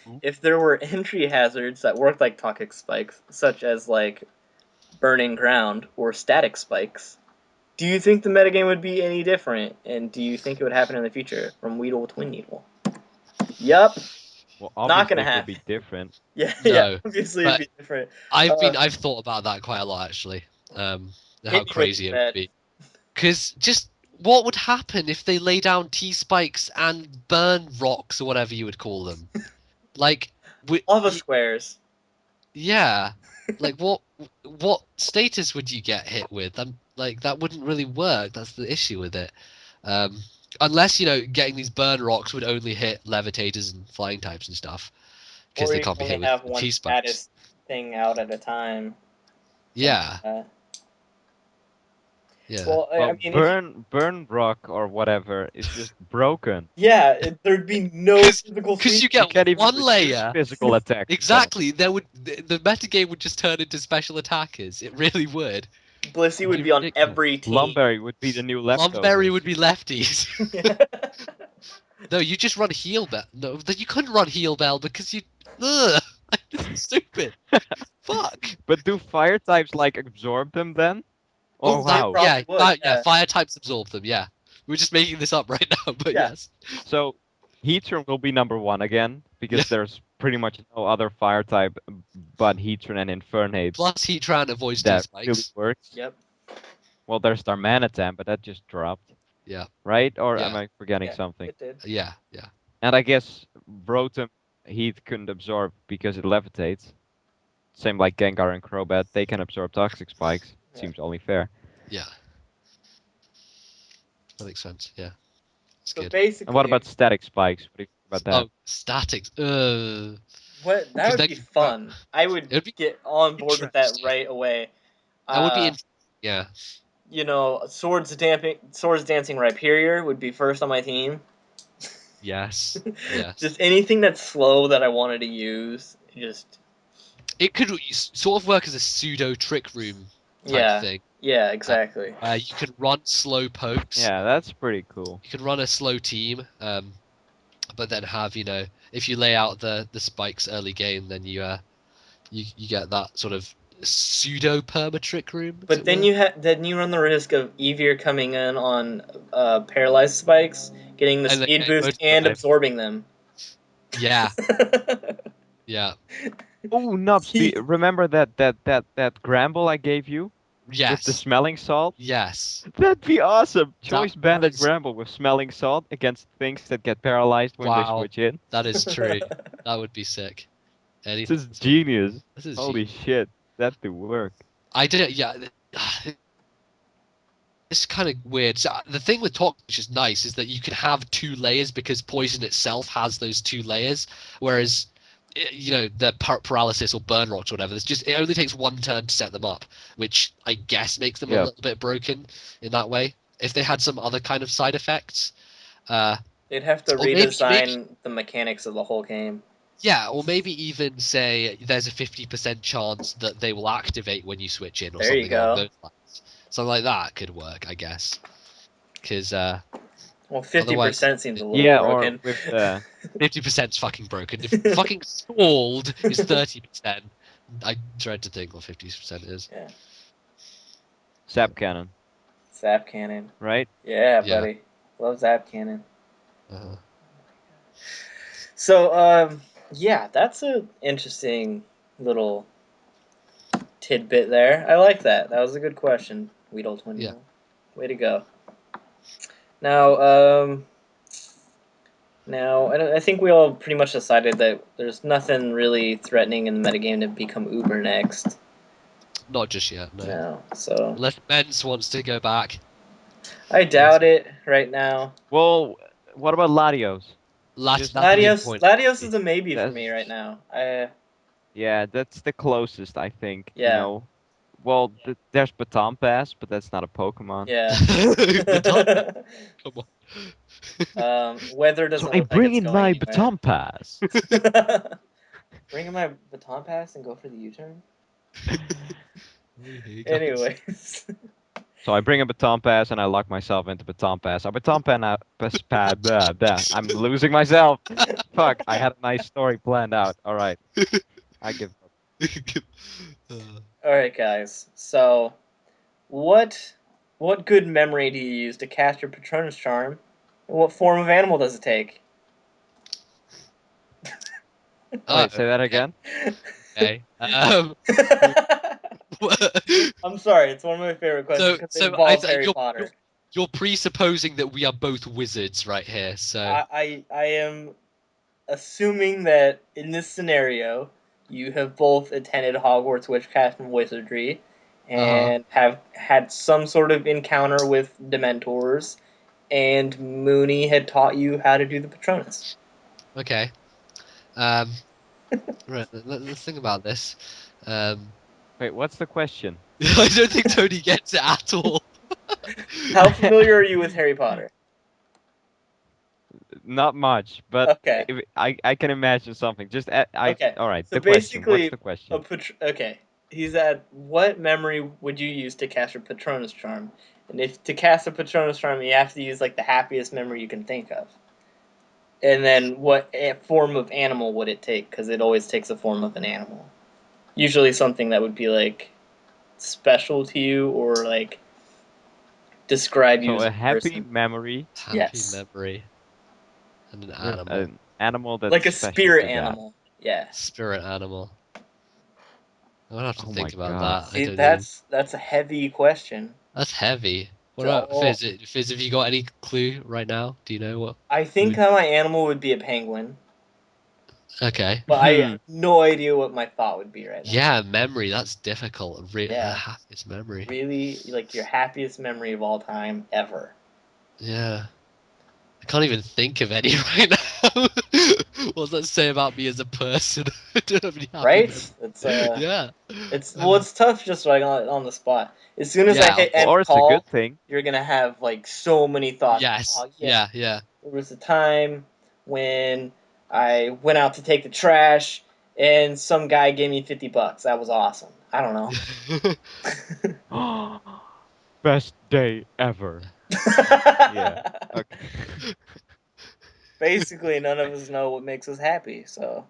Ooh. if there were entry hazards that worked like toxic spikes, such as like burning ground or static spikes, do you think the metagame would be any different? And do you think it would happen in the future from Weedle to Twin Needle? Yup, Well, not gonna obviously it would be happen. different. Yeah, yeah. No. Obviously, it'd But be different. I've Uh, I've thought about that quite a lot actually. How hit me with it, crazy it would Brad. be. Because just what would happen if they lay down T spikes and burn rocks or whatever you would call them? Like, Lava squares. yeah, like what status would you get hit with? Like that wouldn't really work. That's the issue with it. Um, unless getting these burn rocks would only hit levitators and flying types and stuff because Or they you can can't be only hit with have one T spikes. status thing out at a time. Something Yeah, like that. Yeah. Well, I Well, mean, burn rock or whatever is just broken. there'd be no physical Because you sweep. You get can't even one reduce layer. physical attacks. Exactly. There would the metagame would just turn into special attackers. It really would. Blissey It'd would be on ridiculous. every team. Lumberry would be the new Lumberry leftovers. would be lefties. No, you just run heal bell. No, you couldn't run heal bell because you. Ugh, this is stupid. Fuck. But do fire types like absorb them then? Oh, Or They how? probably would, yeah. Fire types absorb them. Yeah, we're just making this up right now, but Yeah. yes. So Heatran will be number 1 again Yeah. because there's pretty much no other fire type but Heatran and Infernape Plus, Heatran avoids that D-spikes. really works. Yep. Well, there's Darmanitan, but that just dropped. Yeah. Right? Or am Yeah. I forgetting Yeah, something? it did. Yeah. Yeah. And I guess Rotom Heat couldn't absorb because it levitates. Same like Gengar and Crobat, they can absorb toxic spikes. Yeah. Seems only fair. Yeah. That makes sense. Yeah. It's So good. basically, And what about static spikes? What do you think about that? Oh, statics. that 'Cause would they be could- fun. I would It would be get on board with that interesting. right away. That would be. Yeah. You know, Swords Dancing Rhyperior would be first on my team. Yes. Yes. Just anything that's slow that I wanted to use. Just It could sort of work as a pseudo trick room type thing. Yeah, exactly. You can run slow pokes. Yeah, that's pretty cool. You can run a slow team, but then have if you lay out the spikes early game, then you get that sort of pseudo perma trick room. But then you run the risk of Eevee coming in on paralyzed spikes, getting the And then speed getting boost and motivated. absorbing them. Yeah. Yeah. Oh, Nubs, remember that Gramble I gave you? Yes. With the smelling salt? Yes. That'd be awesome! Choice That banded is- Gramble with smelling salt against things that get paralyzed when they Wow. switch in. That is true. That would be sick. This Anything. is genius. This is Holy genius. shit, that do work. I did it. Yeah. It's kind of weird. So the thing with Toxic, which is nice, is that you can have 2 layers because Poison itself has those 2 layers, whereas the paralysis or burn rocks or whatever, it only takes 1 turn to set them up, which I guess makes them a little bit broken in that way. If they had some other kind of side effects, they'd have to redesign the mechanics of the whole game. Yeah, or maybe even say there's a 50% chance that they will activate when you switch in, or There you something go. along those lines. Something like that could work, I guess. Because well, 50% seems a little broken. Or with 50% is fucking broken. If fucking stalled is 30%, I dread to think what 50% is. Yeah. Zap Cannon. Zap Cannon. Right? Yeah, Yeah. buddy. Love Zap Cannon. Uh-huh. So, yeah, that's an interesting little tidbit there. I like that. That was a good question, Weedle21. Yeah. Way to go. Now, I think we all pretty much decided that there's nothing really threatening in the metagame to become Uber next. Not just yet, no. No, so Unless Benz wants to go back. I doubt it right now. Well, what about Latios? Latios is a maybe for me right now. Yeah, that's the closest, I think. Yeah. You know? Well, there's Baton Pass, but that's not a Pokemon. Yeah. Come on. Weather doesn't So look I bring like it's in going my anywhere. Baton Pass. Bring in my Baton Pass and go for the U-turn? on. Anyways. So I bring a Baton Pass and I lock myself into Baton Pass. A Baton Pass pad. I'm losing myself. Fuck, I had a nice story planned out. Alright. I give up. Alright, guys. So, what good memory do you use to cast your Patronus Charm? And what form of animal does it take? Wait, say that again? Okay. I'm sorry, it's one of my favorite questions because it involves Harry Potter. You're presupposing that we are both wizards right here, so... I am assuming that in this scenario, you have both attended Hogwarts Witchcraft and Wizardry, and have had some sort of encounter with Dementors, and Mooney had taught you how to do the Patronus. Okay. Right, let's think about this. Wait, what's the question? I don't think Tony gets it at all. How familiar are you with Harry Potter? Not much, but Okay. I can imagine something. Just Okay. all right. So The question. What's basically, the question? okay. He's at what memory would you use to cast a Patronus charm? And if to cast a Patronus charm, you have to use like the happiest memory you can think of. And then what form of animal would it take? Because it always takes a form of an animal. Usually something that would be like special to you or like describe you So as a a happy person. memory Happy Yes. memory and an with animal. an animal that's Like a special spirit to that. animal. Yeah. Spirit animal. I would have to Oh my think about god. that. I See, don't know. that's a heavy question. That's heavy. What It's about all, Fizz? Fizz, have you got any clue right now? Do you know what? I think Would... that my animal would be a penguin, Okay. but I have no idea what my thought would be right now. Yeah, memory. That's difficult. Yeah. It's memory. Really, like your happiest memory of all time ever. Yeah. I can't even think of any right now. What does that say about me as a person? I don't have any happy Right? memory. It's Yeah. it's tough just like on the spot. As soon as I Yeah, hit end Or it's a call, good thing. you're gonna have like so many thoughts. yes. Oh yes, Yeah, yeah. there was a time when I went out to take the trash and some guy gave me $50. That was awesome. I don't know. Best day ever. Yeah. Okay. Basically, none of us know what makes us happy. So,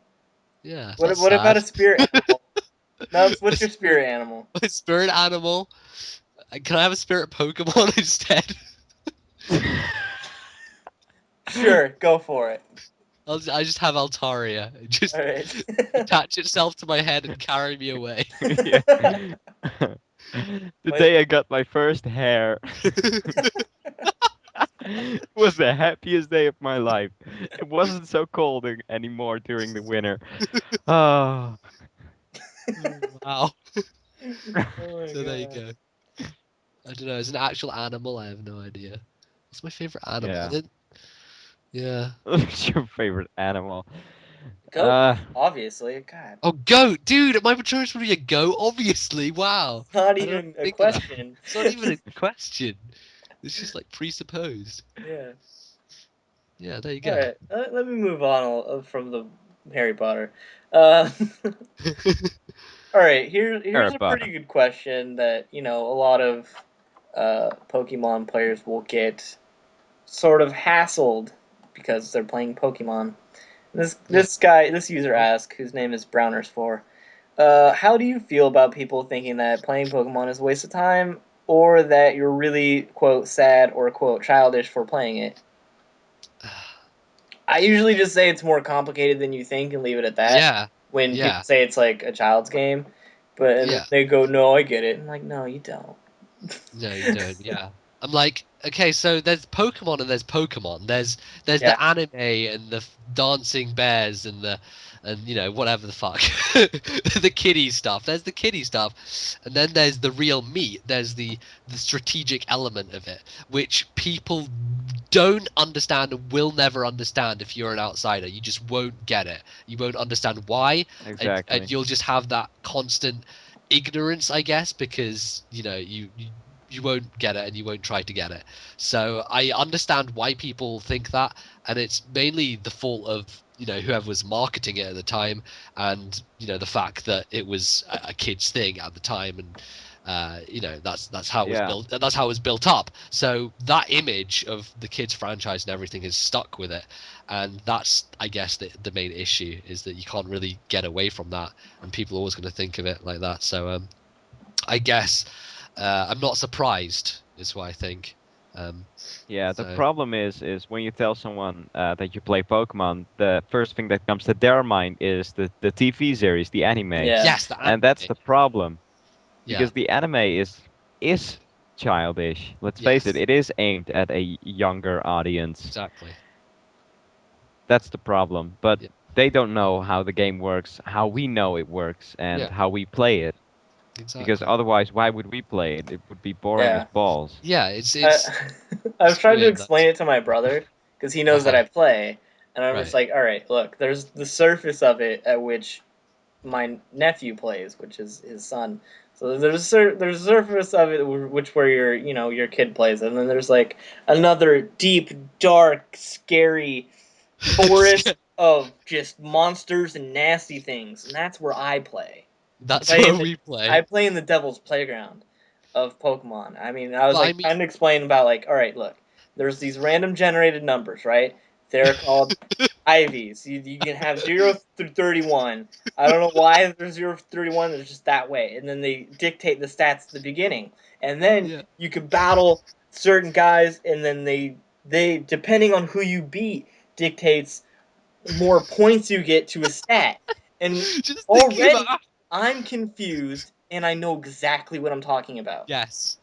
Yeah, that's what about sad. a spirit animal? Nubs, A what's your spirit animal? spirit animal. Can I have a spirit Pokemon instead? Sure, go for it. I just have Altaria. It All just right. attach itself to my head and carry me away. Yeah. The My- day I got my first hair was the happiest day of my life. It wasn't so cold anymore during the winter. Oh. Wow. oh my So there you god. go. I don't know. As an actual animal, I have no idea. What's my favorite animal? I Yeah. didn't. Yeah. What's your favorite animal? Goat, Uh, obviously. God, Oh, goat, dude! My choice would be a goat. Obviously. Wow. it's not I don't even a think of that. question. It's not even a question. It's just like presupposed. Yeah. Yeah. There you All go. right. Let me move on from the Harry Potter. Uh, all right. Here's Harry a Potter. pretty good question that a lot of Pokemon players will get sort of hassled because they're playing Pokemon. Yeah. This user asks, whose name is Browners4. How do you feel about people thinking that playing Pokemon is a waste of time, or that you're really quote sad or quote childish for playing it? I usually just say it's more complicated than you think and leave it at that. Yeah. When people Yeah. say it's like a child's game, but and then Yeah. they go, "No, I get it." I'm like, "No, you don't." No, you don't. Yeah. I'm like, okay, so there's Pokemon and there's Pokemon. There's Yeah, the anime and the dancing bears and the whatever the fuck, the kiddie stuff. There's the kiddie stuff, and then there's the real meat. There's the strategic element of it, which people don't understand and will never understand if you're an outsider. You just won't get it. You won't understand why, and Exactly. you'll just have that constant ignorance, I guess, because you won't get it and you won't try to get it. So I understand why people think that, and it's mainly the fault of whoever was marketing it at the time, and the fact that it was a kid's thing at the time, and that's how it was Yeah. built. That's how it was built up. So that image of the kids franchise and everything is stuck with it, and that's, I guess, the main issue is that you can't really get away from that, and people are always going to think of it like that. So I guess I'm not surprised, is what I think. Yeah, the So problem is when you tell someone that you play Pokemon, the first thing that comes to their mind is the TV series, the anime, yeah, yes, the and anime. that's the problem Yeah. because the anime is childish. Let's face it, Yes. it is aimed at a younger audience. Exactly. That's the problem. But Yeah. they don't know how the game works, how we know it works, and Yeah. how we play it. Because Exactly. otherwise, why would we play it? It would be boring as yeah. balls. Yeah. I, I've It's tried to weird. explain That's it to my brother because he knows that uh-huh. I play, and I'm just Right. like, all right, look, there's the surface of it at which my nephew plays, which is his son. So there's a surface of it which where your kid plays, and then there's like another deep, dark, scary forest of just monsters and nasty things, and that's where I play. That's where we play. I play in the devil's playground of Pokemon. I mean, I was But trying to explain about all right, look, there's these random generated numbers, right? They're called IVs. You can have 0 through 31. I don't know why there's 0 through 31. They're just that way, and then they dictate the stats at the beginning, and then you can battle certain guys, and then they depending on who you beat dictates more points you get to a stat. And already I'm confused, and I know exactly what I'm talking about. Yes.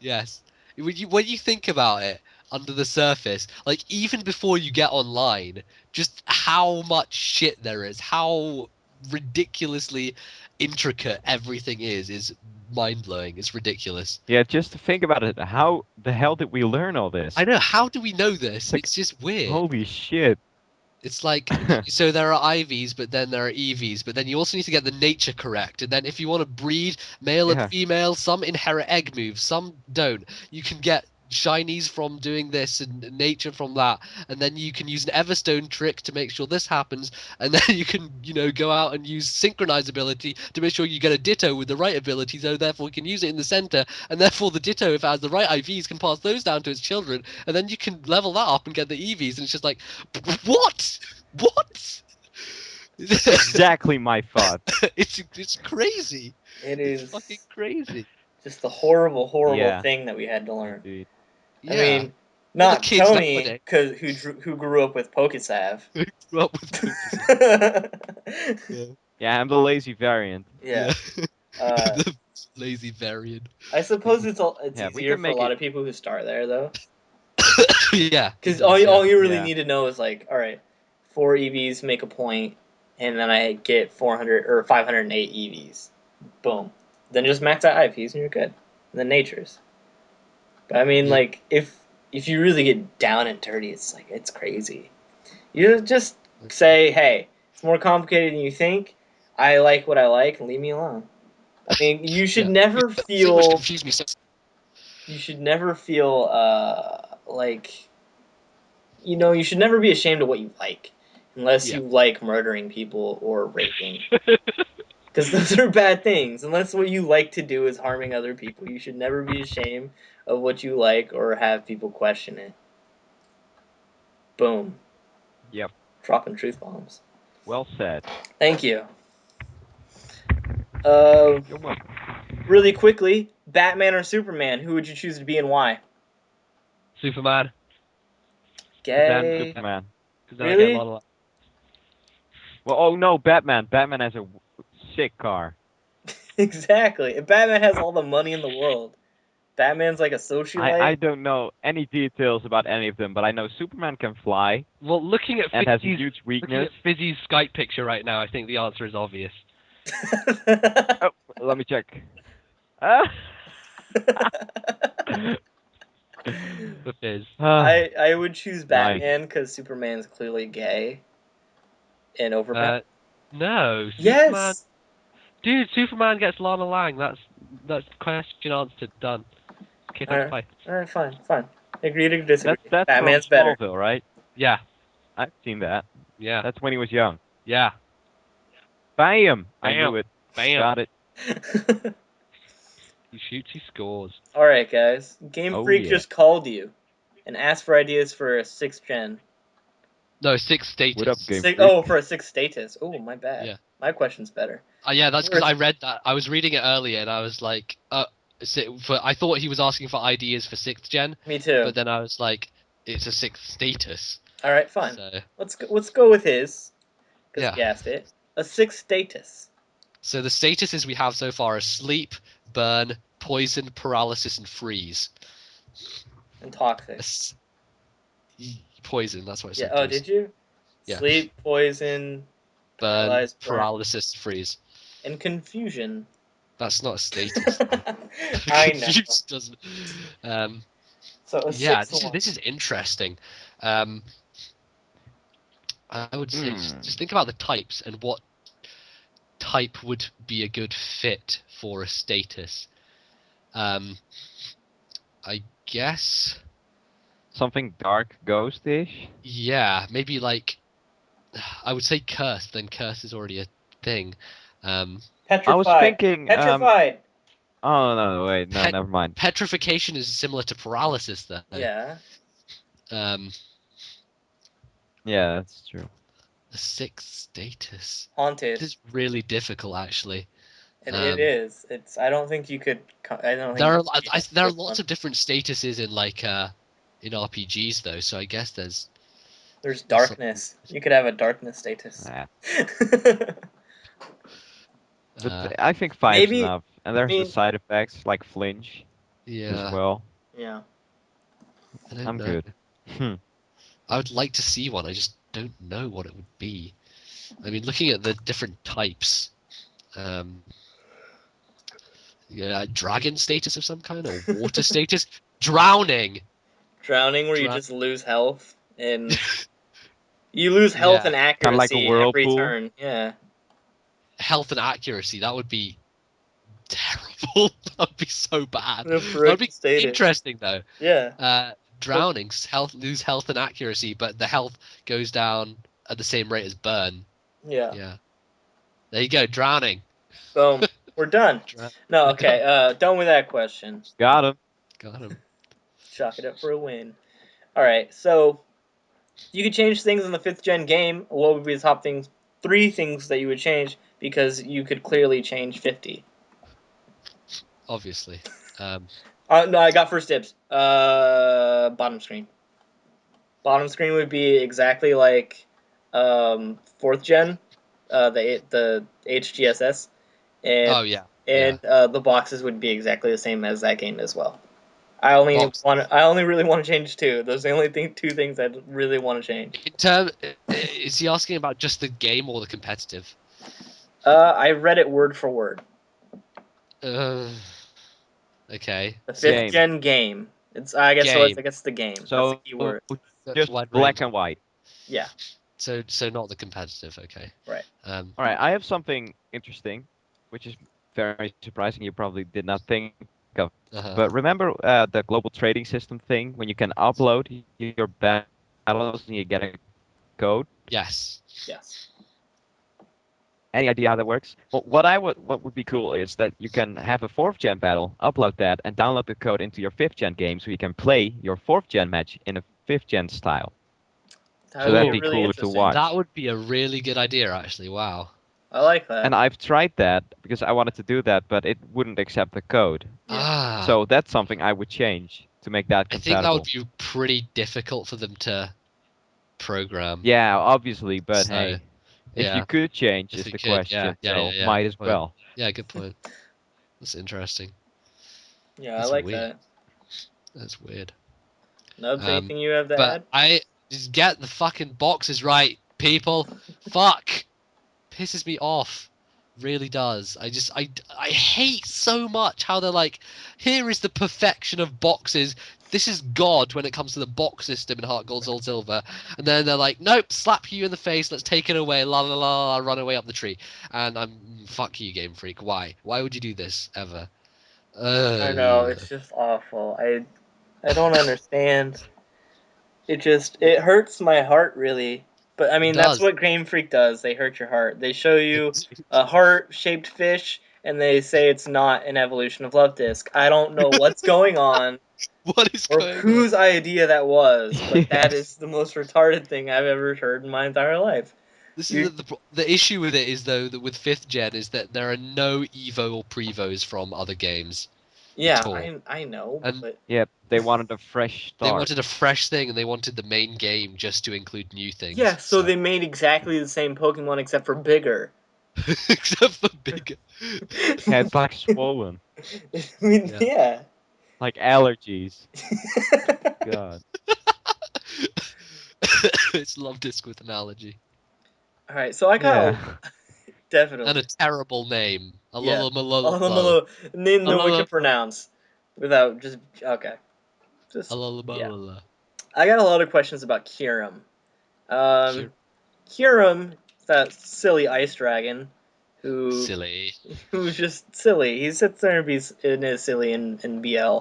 When you think about it, under the surface, like even before you get online, just how much shit there is, how ridiculously intricate everything is mind-blowing. It's ridiculous. Yeah, just to think about it, how the hell did we learn all this? I know, how do we know this? It's just weird. Holy shit. It's like, so there are IVs, but then there are EVs, but then you also need to get the nature correct. And then if you want to breed male and female, some inherit egg moves, some don't. You can get shinies from doing this and nature from that. And then you can use an Everstone trick to make sure this happens. And then you can, go out and use synchronize ability to make sure you get a Ditto with the right ability, so therefore you can use it in the center. And therefore the Ditto, if it has the right IVs, can pass those down to its children. And then you can level that up and get the EVs. And it's just like, what? What? Exactly my thought. It's crazy. It's fucking crazy. Just the horrible thing that we had to learn. Indeed. I mean, not Tony, who grew up with Pokesav. Grew up with Pokesav. Yeah, I'm the lazy variant. Yeah. The lazy variant. I suppose it's easier for a lot of people who start there, though. Yeah. Because all you really need to know is all right, 4 EVs make a point, and then I get 400 or 508 EVs. Boom. Then just max out IVs and you're good. And then natures. But I mean, if you really get down and dirty, it's crazy. You just say, hey, it's more complicated than you think. I like what I like, and leave me alone. I mean, you should never feel. You should never feel you should never be ashamed of what you like, unless you like murdering people or raping. Because those are bad things. Unless what you like to do is harming other people, you should never be ashamed of what you like or have people question it. Boom. Yep. Dropping truth bombs. Well said. Thank you. You're welcome. Really quickly, Batman or Superman? Who would you choose to be and why? Superman. Gay. Superman. Really? Well, oh no, Batman. Batman has a sick car. Exactly. And Batman has all the money in the world. Batman's like a socialite. I don't know any details about any of them, but I know Superman can fly. Well, looking at and has a huge weakness. Fizzy's Skype picture right now, I think the answer is obvious. Oh, let me check. The Fizz. I would choose Batman because Superman's clearly gay and overpowered. No. Yes. Superman. Dude, Superman gets Lana Lang. That's question answered. Done. Okay, thanks, bye. Alright, fine. Agree to disagree. That's Batman's from better. Smallville, right? Yeah. I've seen that. Yeah. That's when he was young. Yeah. Bam! I knew it. Bam. Got it. He shoots, he scores. Alright, guys. Game Freak just called you and asked for ideas for a 6th gen. No, 6 status. What up, Game Freak? Oh, for a 6th status. Oh, my bad. Yeah. My question's better. Yeah, that's because I read that. I was reading it earlier, and I was like, I thought he was asking for ideas for 6th gen. Me too. But then I was like, it's a 6th status. Alright, fine. So, let's go with his. Because Yeah. he asked it. A 6th status. So the statuses we have so far are sleep, burn, poison, paralysis, and freeze. And toxic. Poison, that's what I said. Yeah. Oh, did you? Yeah. Sleep, poison, burn, paralysis, freeze. and confusion. That's not a status. I know. Doesn't. So yeah, this is interesting. I would say just think about the types and what type would be a good fit for a status. I guess. Something dark ghostish. Yeah, maybe like. I would say curse. Then curse is already a thing. I was Petrified. thinking. Petrified. Oh no, wait, no, Pet- never mind. Petrification is similar to paralysis, though. Yeah. Um, Yeah, that's true. the sixth status. Haunted. It is really difficult, actually. It is. It's. I don't think you could. I don't There think. are there are lots of different statuses in in RPGs though, so I guess there's There's some, darkness. You could have a darkness status. Nah. uh, But I think five's Maybe. enough. And I there's the mean. side effects like flinch as yeah, well. Yeah. I don't I'm know. good. I would like to see one. I just don't know what it would be. I mean, looking at the different types, yeah, dragon status of some kind or water status, drowning. Drowning, where you just lose health and you lose health Yeah, and Kind of like a accuracy every whirlpool. turn. Yeah. health and accuracy. That would be terrible. That would be so bad. The That would frick be status. interesting though. Yeah. Drowning, lose health and accuracy, but the health goes down at the same rate as burn. Yeah. Yeah. There you go, drowning. Boom. We're done. No, okay. Done with that question. Got him. Got him. Chalk it up for a win. All right. So you could change things in the 5th-gen game. What would be the top 3 things that you would change? Because you could clearly change 50. Obviously. No, I got first dibs. Bottom screen. Bottom screen would be exactly like 4th gen, the HGSS, and Oh yeah. Yeah. the boxes would be exactly the same as that game as well. I only really want to change 2. Those are the only 2 things I really want to change. Is he asking about just the game or the competitive? I read it word for word. Okay. The So, 5th gen game. I guess the game. That's the So key word. just wide black range. and white. Yeah. So not the competitive. Okay. Right. All right, I have something interesting, which is very surprising. You probably did not think of. But remember the global trading system thing when you can upload your battles and you get a code? Yes. Yes. Any idea how that works? Well, what would be cool is that you can have a 4th gen battle, upload that, and download the code into your 5th gen game, so you can play your 4th gen match in a 5th gen style. That So would that'd be be really cooler to interesting. watch. That would be a really good idea, actually. Wow. I like that. And I've tried that because I wanted to do that, but it wouldn't accept the code. Yeah. So that's something I would change to make that I think that compatible. would be pretty difficult for them to program. Yeah, obviously, but So, hey, if yeah. you could change If is we the could, yeah, question, so yeah. might Good as point. well. Yeah, good point. That's interesting. Yeah, That's I like weird. that. That's weird. Nubs, anything you have to But add? I just get the fucking boxes right, people. Fuck. Pisses me off. Really does. I hate so much how they're like, here is the perfection of boxes. This is God when it comes to the box system in Heart Gold Soul Silver. And then they're like, nope, slap you in the face, let's take it away, la la la, run away up the tree. And fuck you, Game Freak. Why? Why would you do this ever? I know, it's just awful. I don't understand. It hurts my heart really. But I mean, that's does. what Game Freak does. They hurt your heart. They show you a heart-shaped fish and they say it's not an evolution of Love Disc. I don't know what's going on What is or going on? whose idea that was, but that Yes. is the most retarded thing I've ever heard in my entire life. This You- is the issue with it is though that with 5th gen is that there are no Evo or Prevos from other games. Yeah, at all. I know, And but Yeah, they wanted a fresh they start. wanted a fresh thing and they wanted the main game just to include new things. yeah, so they made exactly the same Pokemon except for bigger. except for bigger. Head like swollen, I mean, Yeah. yeah. like allergies. God. It's Love Disc with analogy. All right, so I got Yeah. definitely. And a terrible name. Yeah. Alalamalalalo. Name that we can pronounce without just okay. Just yeah. Alalamalala. I got a lot of questions about Kyurem. Kyurem, that silly ice dragon, Silly. who's just silly. He sits there and is silly in BL.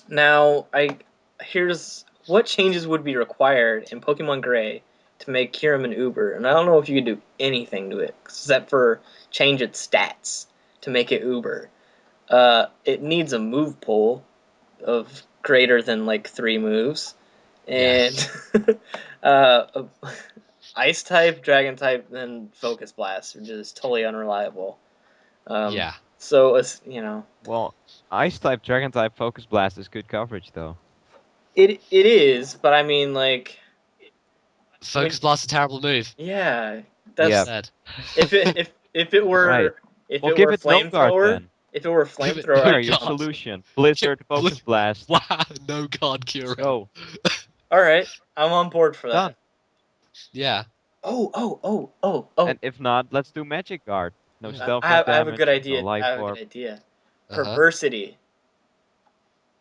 Now, here's what changes would be required in Pokemon Gray to make Kyurem an Uber, and I don't know if you could do anything to it except for change its stats to make it Uber. It needs a move pool of greater than like 3 moves, and Ice type, Dragon type, and Focus Blast are just totally unreliable. Yeah. So it's, you know, Well, Ice type, Dragon type, Focus Blast is good coverage though. it is, but I mean, like, Focus Blast, a terrible move. yeah, Yeah. that's Said. if it were Right. if Well, it give were it no guard flamethrower, then. if it were Give it flamethrower, no There, your guard. solution. Blizzard, Focus Blast. Wow, no guard Kyurem. Go. all right, I'm on board for that. Done. Yeah. Oh. And if not, let's do Magic Guard. No Yeah. stealth, I no have a damage, good no idea. life I have a orb. good idea. Uh-huh. Perversity.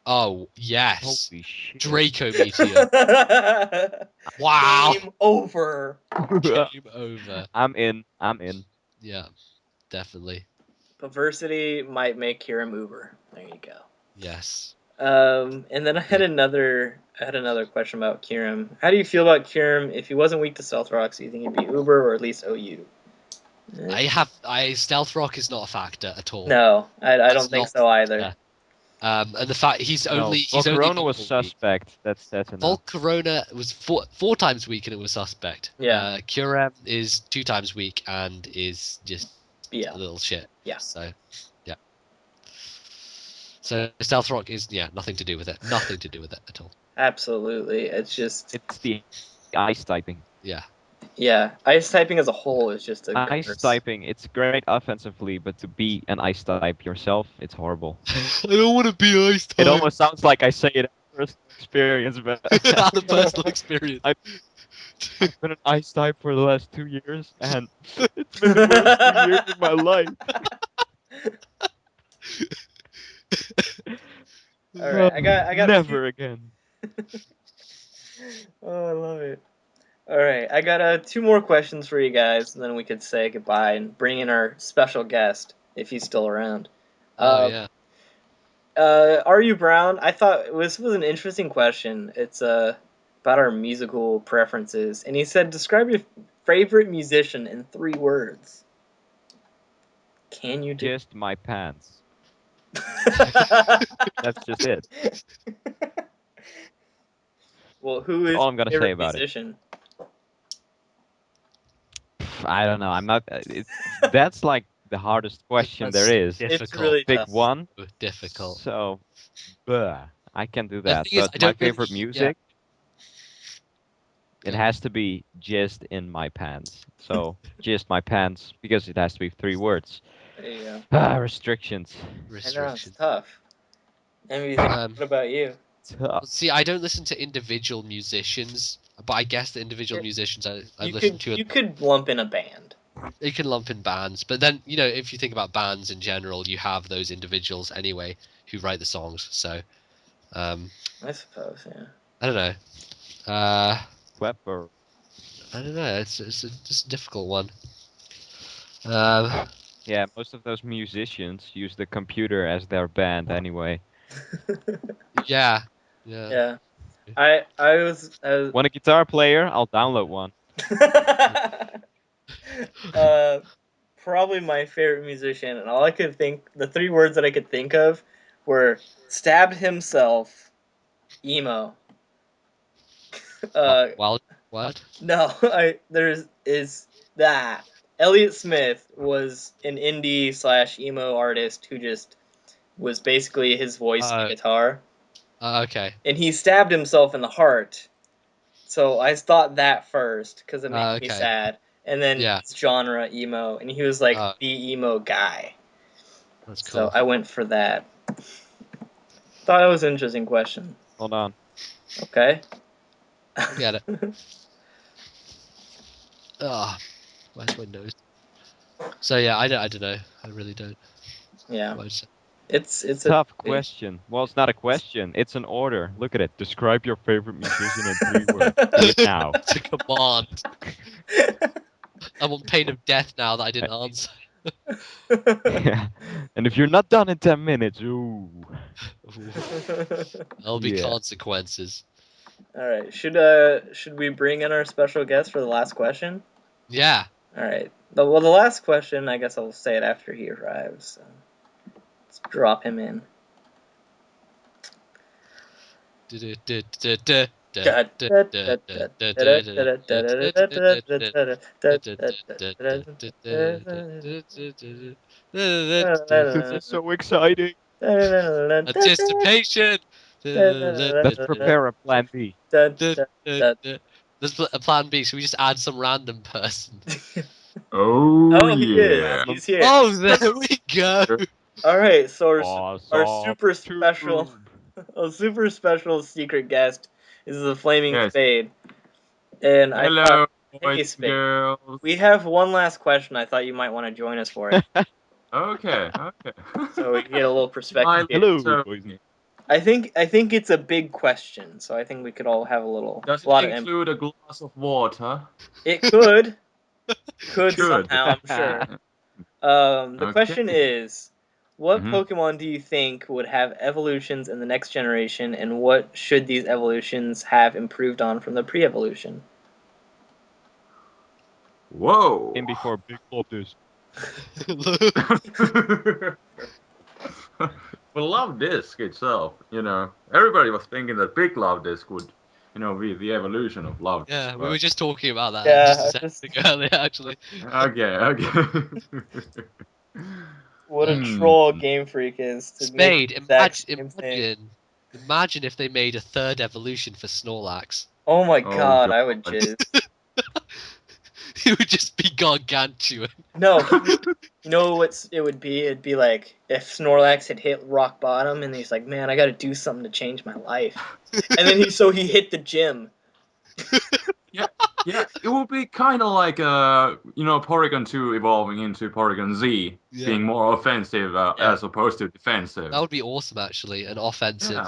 Oh, yes. Holy shit. Draco Meteor. Wow. Game over. Game over. I'm in. Yeah, definitely. Perversity might make Kyurem Uber. There you go. Yes. And then I had another question about Kyurem. How do you feel about Kyurem if he wasn't weak to Stealth Rocks? Do you think he'd be Uber or at least OU? Stealth Rock is not a factor at all. No, I That's don't think not- so either. yeah. And the fact he's No, only Volcarona was equal weak. suspect. That's enough. Volcarona was four times weak and it was suspect. Yeah. Kyurem is 2 times weak and is just Yeah. a little shit. Yeah. So, yeah. So Stealth Rock is nothing to do with it. Nothing to do with it at all. Absolutely. It's just It's the ice typing. yeah. Ice typing as a whole is just a Ice curse. typing, it's great offensively, but to be an ice type yourself, it's horrible. I don't want to be ice type. It almost sounds like I say it out of personal experience, but Out of personal experience. I've been an ice type for the last 2 years, and it's been the worst 2 years of my life. All right, I got never again. Oh, I love it. All right, I got 2 more questions for you guys, and then we could say goodbye and bring in our special guest if he's still around. Oh yeah. Are you Brown? I thought this was an interesting question. It's about our musical preferences, and he said, "Describe your favorite musician in 3 words." Can you do? Just my pants. That's just it. Well, who is all I'm gonna your say favorite about it. musician? I don't know. I'm not. That's like the hardest question there is. It's Difficult. really Pick tough. one. Difficult. So, I can do The that. thing is, But I my don't really- favorite music, it has to be just in my pants. So, just my pants, because it has to be 3 words. There you go. Restrictions. I know, it's Restrictions. tough. What about you? Tough. See, I don't listen to individual musicians, but I guess the individual musicians I listen to. You could lump in a band. You can lump in bands, but then if you think about bands in general, you have those individuals anyway who write the songs. So, I suppose, yeah. I don't know. Clever. I don't know. It's a difficult one. Yeah, most of those musicians use the computer as their band anyway. Yeah. Yeah. I was Want a guitar player? I'll download one. probably my favorite musician, and the 3 words that I could think of were stabbed himself, emo. Well, what? No, that Elliott Smith was an indie / emo artist who just was basically his voice and guitar, Okay. and he stabbed himself in the heart. So I thought that first because it made me Okay. sad, and then it's genre emo, and he was like the emo guy. That's cool. So I went for that. Thought it was an interesting question. Hold on. Okay. I get it. Where's my nose? So yeah, I don't know. I really don't. Yeah. What is it? It's Tough question. Well, it's not a question. It's an order. Look at it. Describe your favorite musician in 3 words. Do it now. It's a command. I'm on pain of death now that I didn't answer. Yeah. And if you're not done in 10 minutes, ooh. There'll be Yeah. consequences. All right. Should we bring in our special guest for the last question? Yeah. All right. Well, the last question, I guess I'll say it after he arrives. So let's drop him in. This is so exciting. Anticipation. Let's prepare a plan B. There's a plan B. Should we just add some random person? Oh, he is. Random. He's here. Oh, there we go. All right. So our Awesome. super special, a super special secret guest is the Flaming Spade. And I Hello, thought, boys hey, and Spade, girls. we have one last question. I thought you might want to join us for it, Okay. so we can get a little perspective. Smiley, Hello, so boys and girls. I think it's a big question, so I think we could all have a does it lot of include a glass of water? It could Good. somehow, I'm sure. The question is, what Pokemon do you think would have evolutions in the next generation, and what should these evolutions have improved on from the pre-evolution? Whoa. In before Big Lobdus. Well, Love Disc itself, everybody was thinking that Big Love Disc would, be the evolution of Love Disc. Yeah, we were just talking about that Yeah, just a second ago, actually. Okay. What a troll Game Freak is to make Spade, the exact same thing. imagine if they made a third evolution for Snorlax. Oh my god, I would jizz. It would just be gargantuan. No, you know what it would be? It'd be like if Snorlax had hit rock bottom and he's like, man, I gotta do something to change my life. And then he hit the gym. Yeah, it would be kind of like Porygon 2 evolving into Porygon Z, being more offensive as opposed to defensive. That would be awesome, actually, an offensive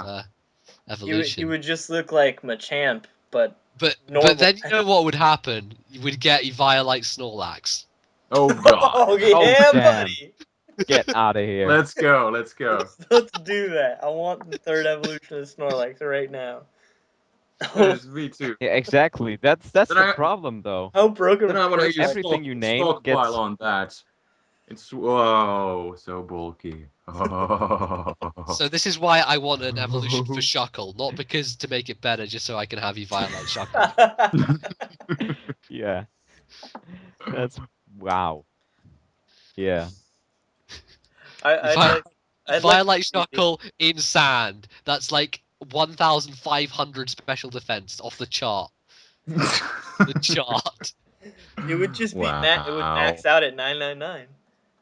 evolution. He would just look like Machamp, but then you know what would happen? You would get Eviolite Snorlax. Oh god! Oh yeah, damn. buddy. Get out of here. Let's go. Let's do that. I want the third evolution of Snorlax right now. Yes, me too. Yeah, exactly. That's the problem, though. How broken? Then I want to use everything you name stockpile gets on that. It's so bulky. So this is why I want an evolution for Shuckle, not because to make it better, just so I can have Eviolite Shuckle. Yeah. That's wow. Yeah. I'd Violite Shuckle in sand. That's like 1,500 special defense off the chart. The chart. It would just be it would max out at 999.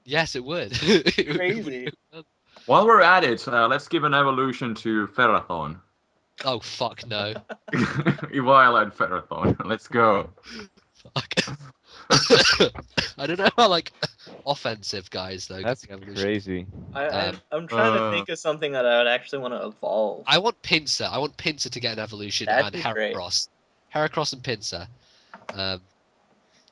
Yes, it would. Crazy. While we're at it, let's give an evolution to Ferrothorn. Oh fuck no. Eviolite Ferrothorn. Let's go. Fuck. I don't know how offensive guys though. That's crazy. I'm trying to think of something that I would actually want to evolve. I want Pinsir. I want Pinsir to get an evolution. That'd and be great. Heracross and Pinsir.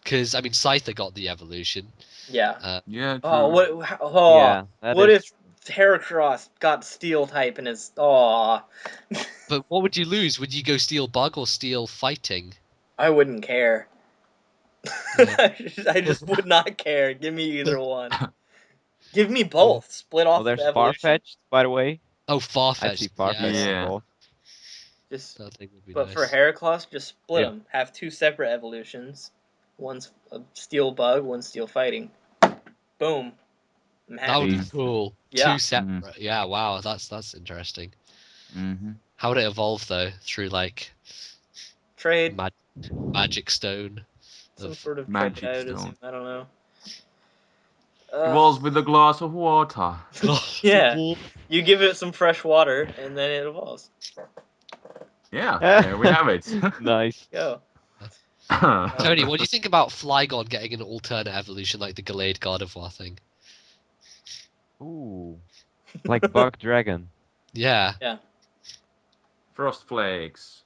Because Scyther got the evolution. Yeah. Yeah. True. Oh, what if Heracross got Steel type and is But what would you lose? Would you go Steel Bug or Steel Fighting? I wouldn't care. Yeah. I just would not care. Give me either one. Give me both. Split off. Well, there's Farfetch'd, by the way. Oh, Farfetch'd. I see Farfetch'd. Yeah. Just, but nice. For Heracross, just split them. Have two separate evolutions. One's a Steel Bug, one's Steel Fighting. Boom. That would be cool. Yeah. Two separate. Yeah. Wow. That's interesting. Mm-hmm. How would it evolve though? Through trade, magic stone. Some sort of magic stone. I don't know. Evolves with a glass of water. Yeah. You give it some fresh water, and then it evolves. Yeah, there we have it. Nice. Go. Tony, what do you think about Flygon getting an alternate evolution like the Gallade Gardevoir thing? Ooh. Like Bug Dragon. Yeah. Yeah. Frost Flakes.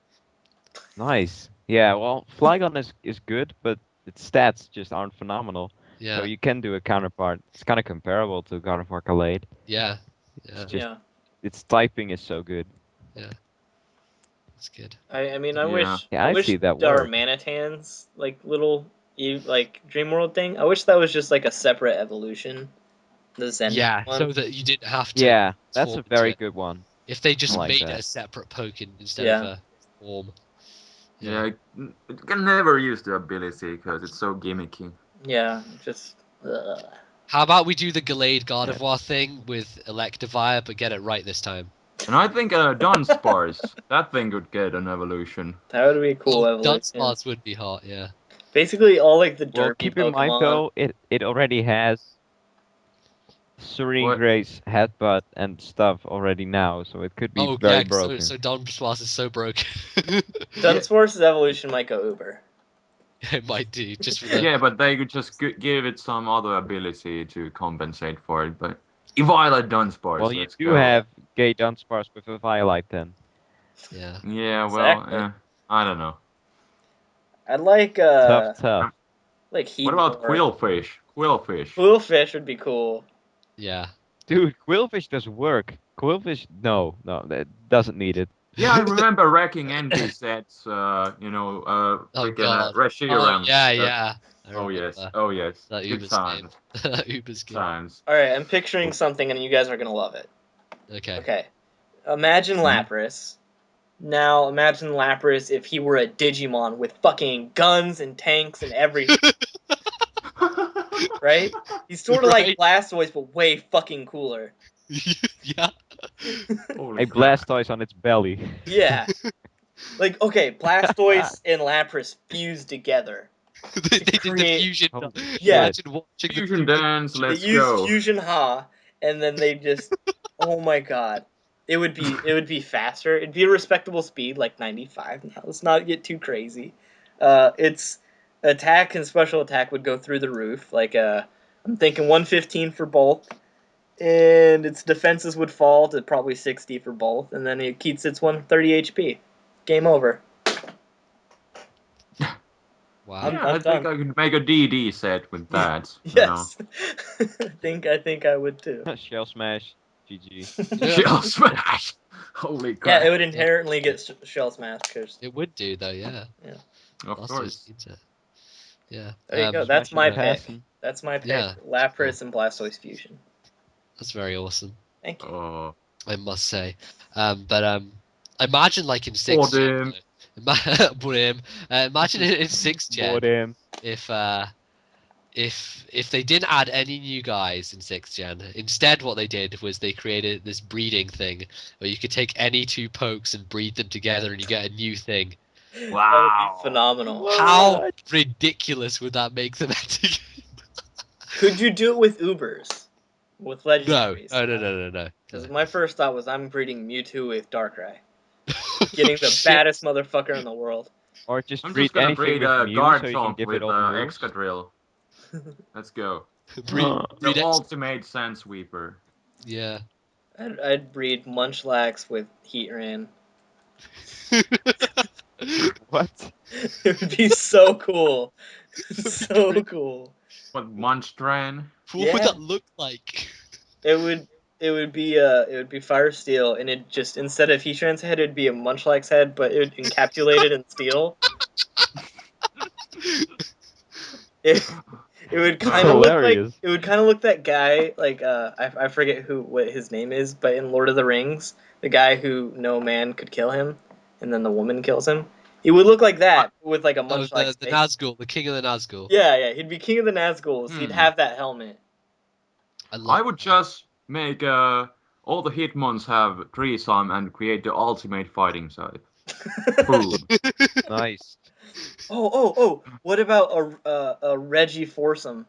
Nice. Yeah, well, Flygon is good, but its stats just aren't phenomenal. Yeah. So you can do a counterpart. It's kind of comparable to God of War Khalid. Yeah. It's Yeah. just its typing is so good. Yeah. That's good. I mean, I Yeah. wish Yeah, I I wish see that our work. Manitans like little like Dream World thing. I wish that was just like a separate evolution. The Zen Yeah, one. so that you didn't have to Yeah, that's transform a into very it. good one. If they just I like made it that. a separate Pokken instead Yeah. of a form. Yeah, it can never use the ability because it's so gimmicky. Yeah, just. Ugh. How about we do the Gallade Gardevoir thing with Electivire, but get it right this time? And I think Dunsparce, that thing could get an evolution. That would be a cool Oh, evolution. Dunsparce would be hot, yeah. Basically, all like the Well, derpy keep Pokemon. in mind though, it already has Serene What? Grace, Headbutt, and stuff already now, so it could be Oh, very yeah, broken. so Dunsparce is so broken. Dunsparce's evolution might go Uber. It might do, just for the... Yeah, but they could just give it some other ability to compensate for it. But Violet Dunsparce, Well, you let's do go. have Gay Dunsparce with a Violet then. Yeah. Yeah, well, Exactly. I don't know. I'd like Tough. like What about Heatmor. Quillfish? Quillfish. Quillfish would be cool. Yeah. Dude, Quillfish does work. Quillfish, no, that doesn't need it. Yeah, I remember wrecking NB sets. Oh, Freaking God. Oh, Reshiram. yeah. I Oh yes, remember. oh yes. That Good Uber's game. times. Uber's game. Times. All right, I'm picturing something, and you guys are gonna love it. Okay. Okay, imagine Lapras. Now imagine Lapras if he were a Digimon with fucking guns and tanks and everything. Right? He's sort of like Right. Blastoise, but way fucking cooler. Yeah. Holy A crap. Blastoise on its belly. Yeah. Like, okay, Blastoise and Lapras fused together. They did the create- fusion. Holy Yeah. Imagine watching the Fusion dance, They let's used go. Fusion Ha, and then they just, oh my god, it would be faster. It'd be a respectable speed, like 95. Now let's not get too crazy. Its attack and special attack would go through the roof. Like I'm thinking 115 for both, and its defenses would fall to probably 60 for both, and then it keeps its 130 HP. Game over. Wow. Yeah, I'm I think done. I could make a DD set with that. Yes, I think I would too. Shell Smash. GG. Shell Smash! Holy crap. Yeah, it would inherently get shell smash because It would do though, yeah. Of Blastoise course. needs it. Yeah. there you go. Smashing That's my and pick. passing. That's my pick. Yeah, Lapras cool. and Blastoise fusion. That's very awesome. Thank you. Oh. I must say. But imagine like in 6th Boredom. gen. Imagine in 6th gen Boredom. if they didn't add any new guys in 6th gen. Instead, what they did was they created this breeding thing where you could take any two pokes and breed them together, and you get a new thing. Wow. That would be phenomenal. What? How ridiculous would that make the meta game? Could you do it with Ubers? With legendaries? No. Because my first thought was I'm breeding Mewtwo with Darkrai. Getting the baddest motherfucker in the world. Or just I'm breed just gonna anything breed with a Mew so you can Garchomp give with it all the moves. Excadrill. Let's go. breed The X- ultimate Sandsweeper. Yeah. I'd breed Munchlax with Heatran. What? It would be so cool. So cool. What, Munchtran? What would Yeah. that look like? It would be Fire Steel, and it just instead of Heatran's head, it'd be a Munchlax head, but it would encapsulated in steel. It would That's kind of look like hilarious. that guy like I forget what his name is, but in Lord of the Rings, the guy who no man could kill him, and then the woman kills him. He would look like that with like a Oh, Munchlax the face. Nazgul, the king of the Nazgul. Yeah, he'd be king of the Nazguls. He'd Hmm. have that helmet. I would just make all the Hitmons have Treesime and create the ultimate fighting type. Boom. Nice. Oh! What about a Reggie foursome?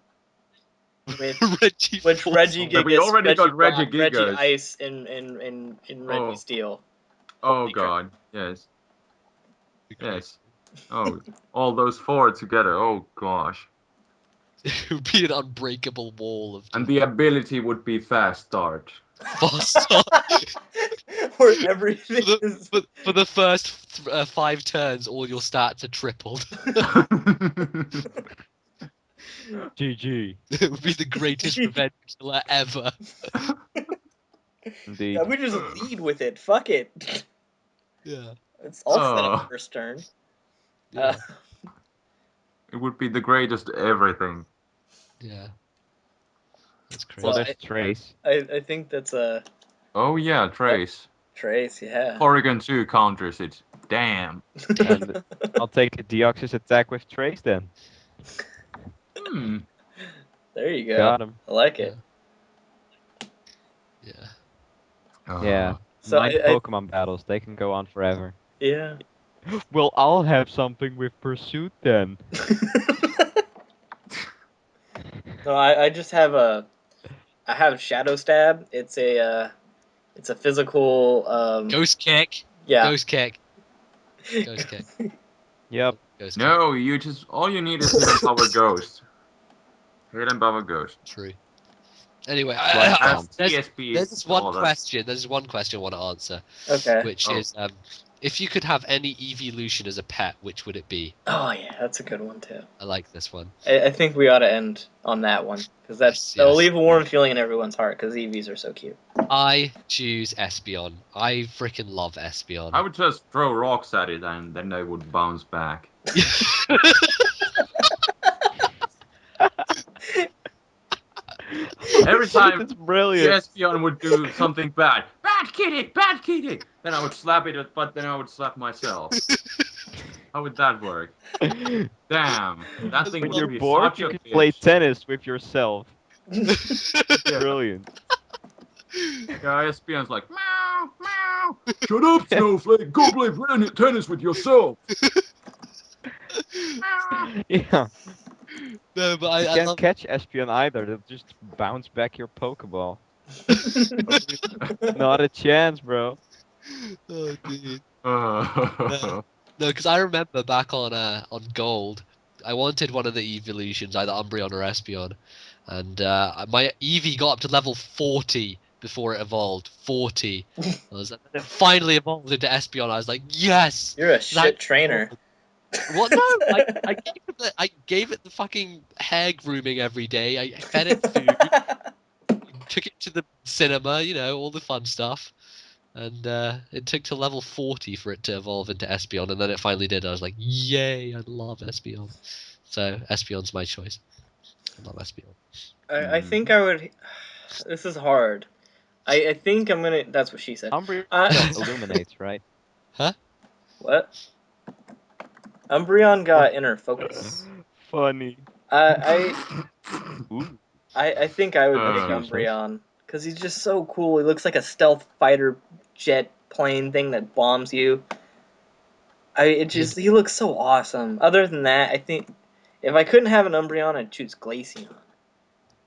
With Reggie which Reggie Foursome. We Gigas, already got Reggie Rock, Reggie Gigas. Ice, and Reggie Oh. Steel. Oh Holy crap. god, yes. Yes. Oh, all those four together, oh gosh. It would be an unbreakable wall of And the ability would be fast start. fast Where everything is. for the first 5 turns, all your stats are tripled. GG. It would be the greatest revenge killer ever. Indeed. Yeah, we just lead with it. Fuck it. Yeah. I'll set up first turn. Yeah. It would be the greatest everything. Yeah. That's crazy. Well, there's Trace. I think that's a... Oh yeah, Trace. Trace, yeah. Porygon 2 counters it. Damn. And I'll take a Deoxys attack with Trace then. There you go. Got him. I like it. Yeah. Yeah. So Nice Pokemon battles. They can go on forever. Yeah. Well, I'll have something with Pursuit then. No, I just have I have Shadow Stab. It's a physical Ghost Kick. Yeah. Ghost Kick. Ghost Kick. Yep. Ghost No, all you need is Hidden Power Ghost. Hidden Power Ghost. True. Anyway, there's this one question. There's one question I want to answer. Okay. Which is, if you could have any evolution as a pet, which would it be? Oh yeah, that's a good one too. I like this one. I think we ought to end on that one because that'll leave a warm feeling in everyone's heart because EVs are so cute. I choose Espeon. I freaking love Espeon. I would just throw rocks at it and then they would bounce back. Every time Espeon would do something bad. Bad kitty! Then I would slap it, but then I would slap myself. How would that work? Damn, that thing when would you're be bored, such you a can bitch. play tennis with yourself. Brilliant. Yeah, Espeon's like, meow, meow. Shut up, Snowflake. Go play tennis with yourself. Yeah. No, but you can't catch Espeon either. They'll just bounce back your Pokeball. Not a chance, bro. Oh, dude. No, because I remember back on Gold, I wanted one of the evolutions, either Umbreon or Espeon, and my Eevee got up to level 40 before it evolved. 40. It finally evolved into Espeon. I was like, yes! You're a shit trainer. What? No, I gave it the fucking hair grooming every day. I fed it food, took it to the cinema, all the fun stuff. And it took to level 40 for it to evolve into Espeon, and then it finally did. I was like, yay, I love Espeon. So Espeon's my choice. I love Espeon. I think I would... This is hard. I think I'm gonna... That's what she said. Umbreon illuminates, right? Huh? What? Umbreon got inner focus. Funny. I think I would pick Useless. Umbreon because he's just so cool. He looks like a stealth fighter jet plane thing that bombs you. He looks so awesome. Other than that, I think if I couldn't have an Umbreon, I'd choose Glaceon.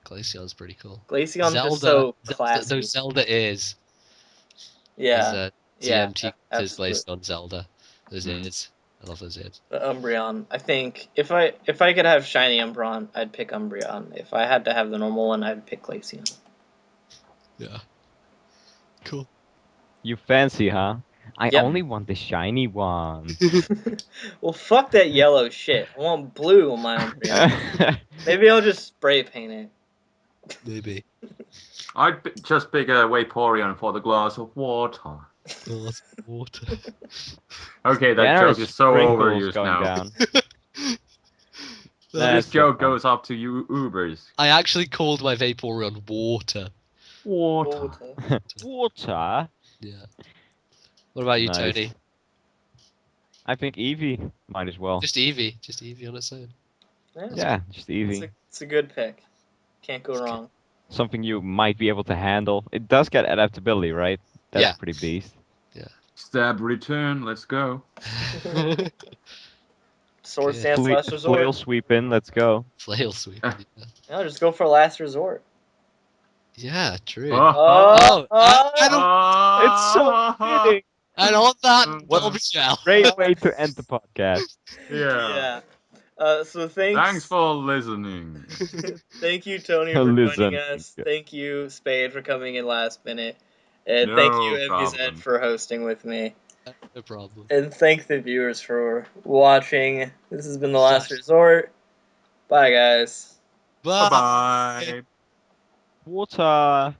Glaceon's pretty cool. Glaceon's just so classy. Those Zelda ears. Yeah. TMT is based on Zelda. Those ears. I love those ears. But Umbreon, I think if I could have shiny Umbreon, I'd pick Umbreon. If I had to have the normal one, I'd pick Glaceon. Yeah. Cool. You fancy, huh? I only want the shiny one. Well, fuck that yellow shit. I want blue on my Umbreon. Maybe I'll just spray paint it. Maybe. I'd just pick a Vaporeon for the glass of water. Glass of water. Okay, that joke is so overused now. This joke goes up to you Ubers. I actually called my Vaporeon Water. Water? Yeah. What about you, Nice. Tony? I think Eevee might as well. Just Eevee on its own. Yeah, just Eevee. It's a good pick. Can't go wrong. Something you might be able to handle. It does get adaptability, right? That's pretty beast. Yeah. Stab return, let's go. Sword stance last resort. Flail sweep in, let's go. Flail sweep. Yeah. No, just go for last resort. Yeah, true. It's so fitting. And on that bombshell. Great way to end the podcast. Yeah. So thanks for listening. Thank you, Tony, for joining us. Thank you, Spade, for coming in last minute. And thank you, MVZ, for hosting with me. No problem. And thank the viewers for watching. This has been The Last Resort. Bye, guys. Bye. Bye-bye. Water.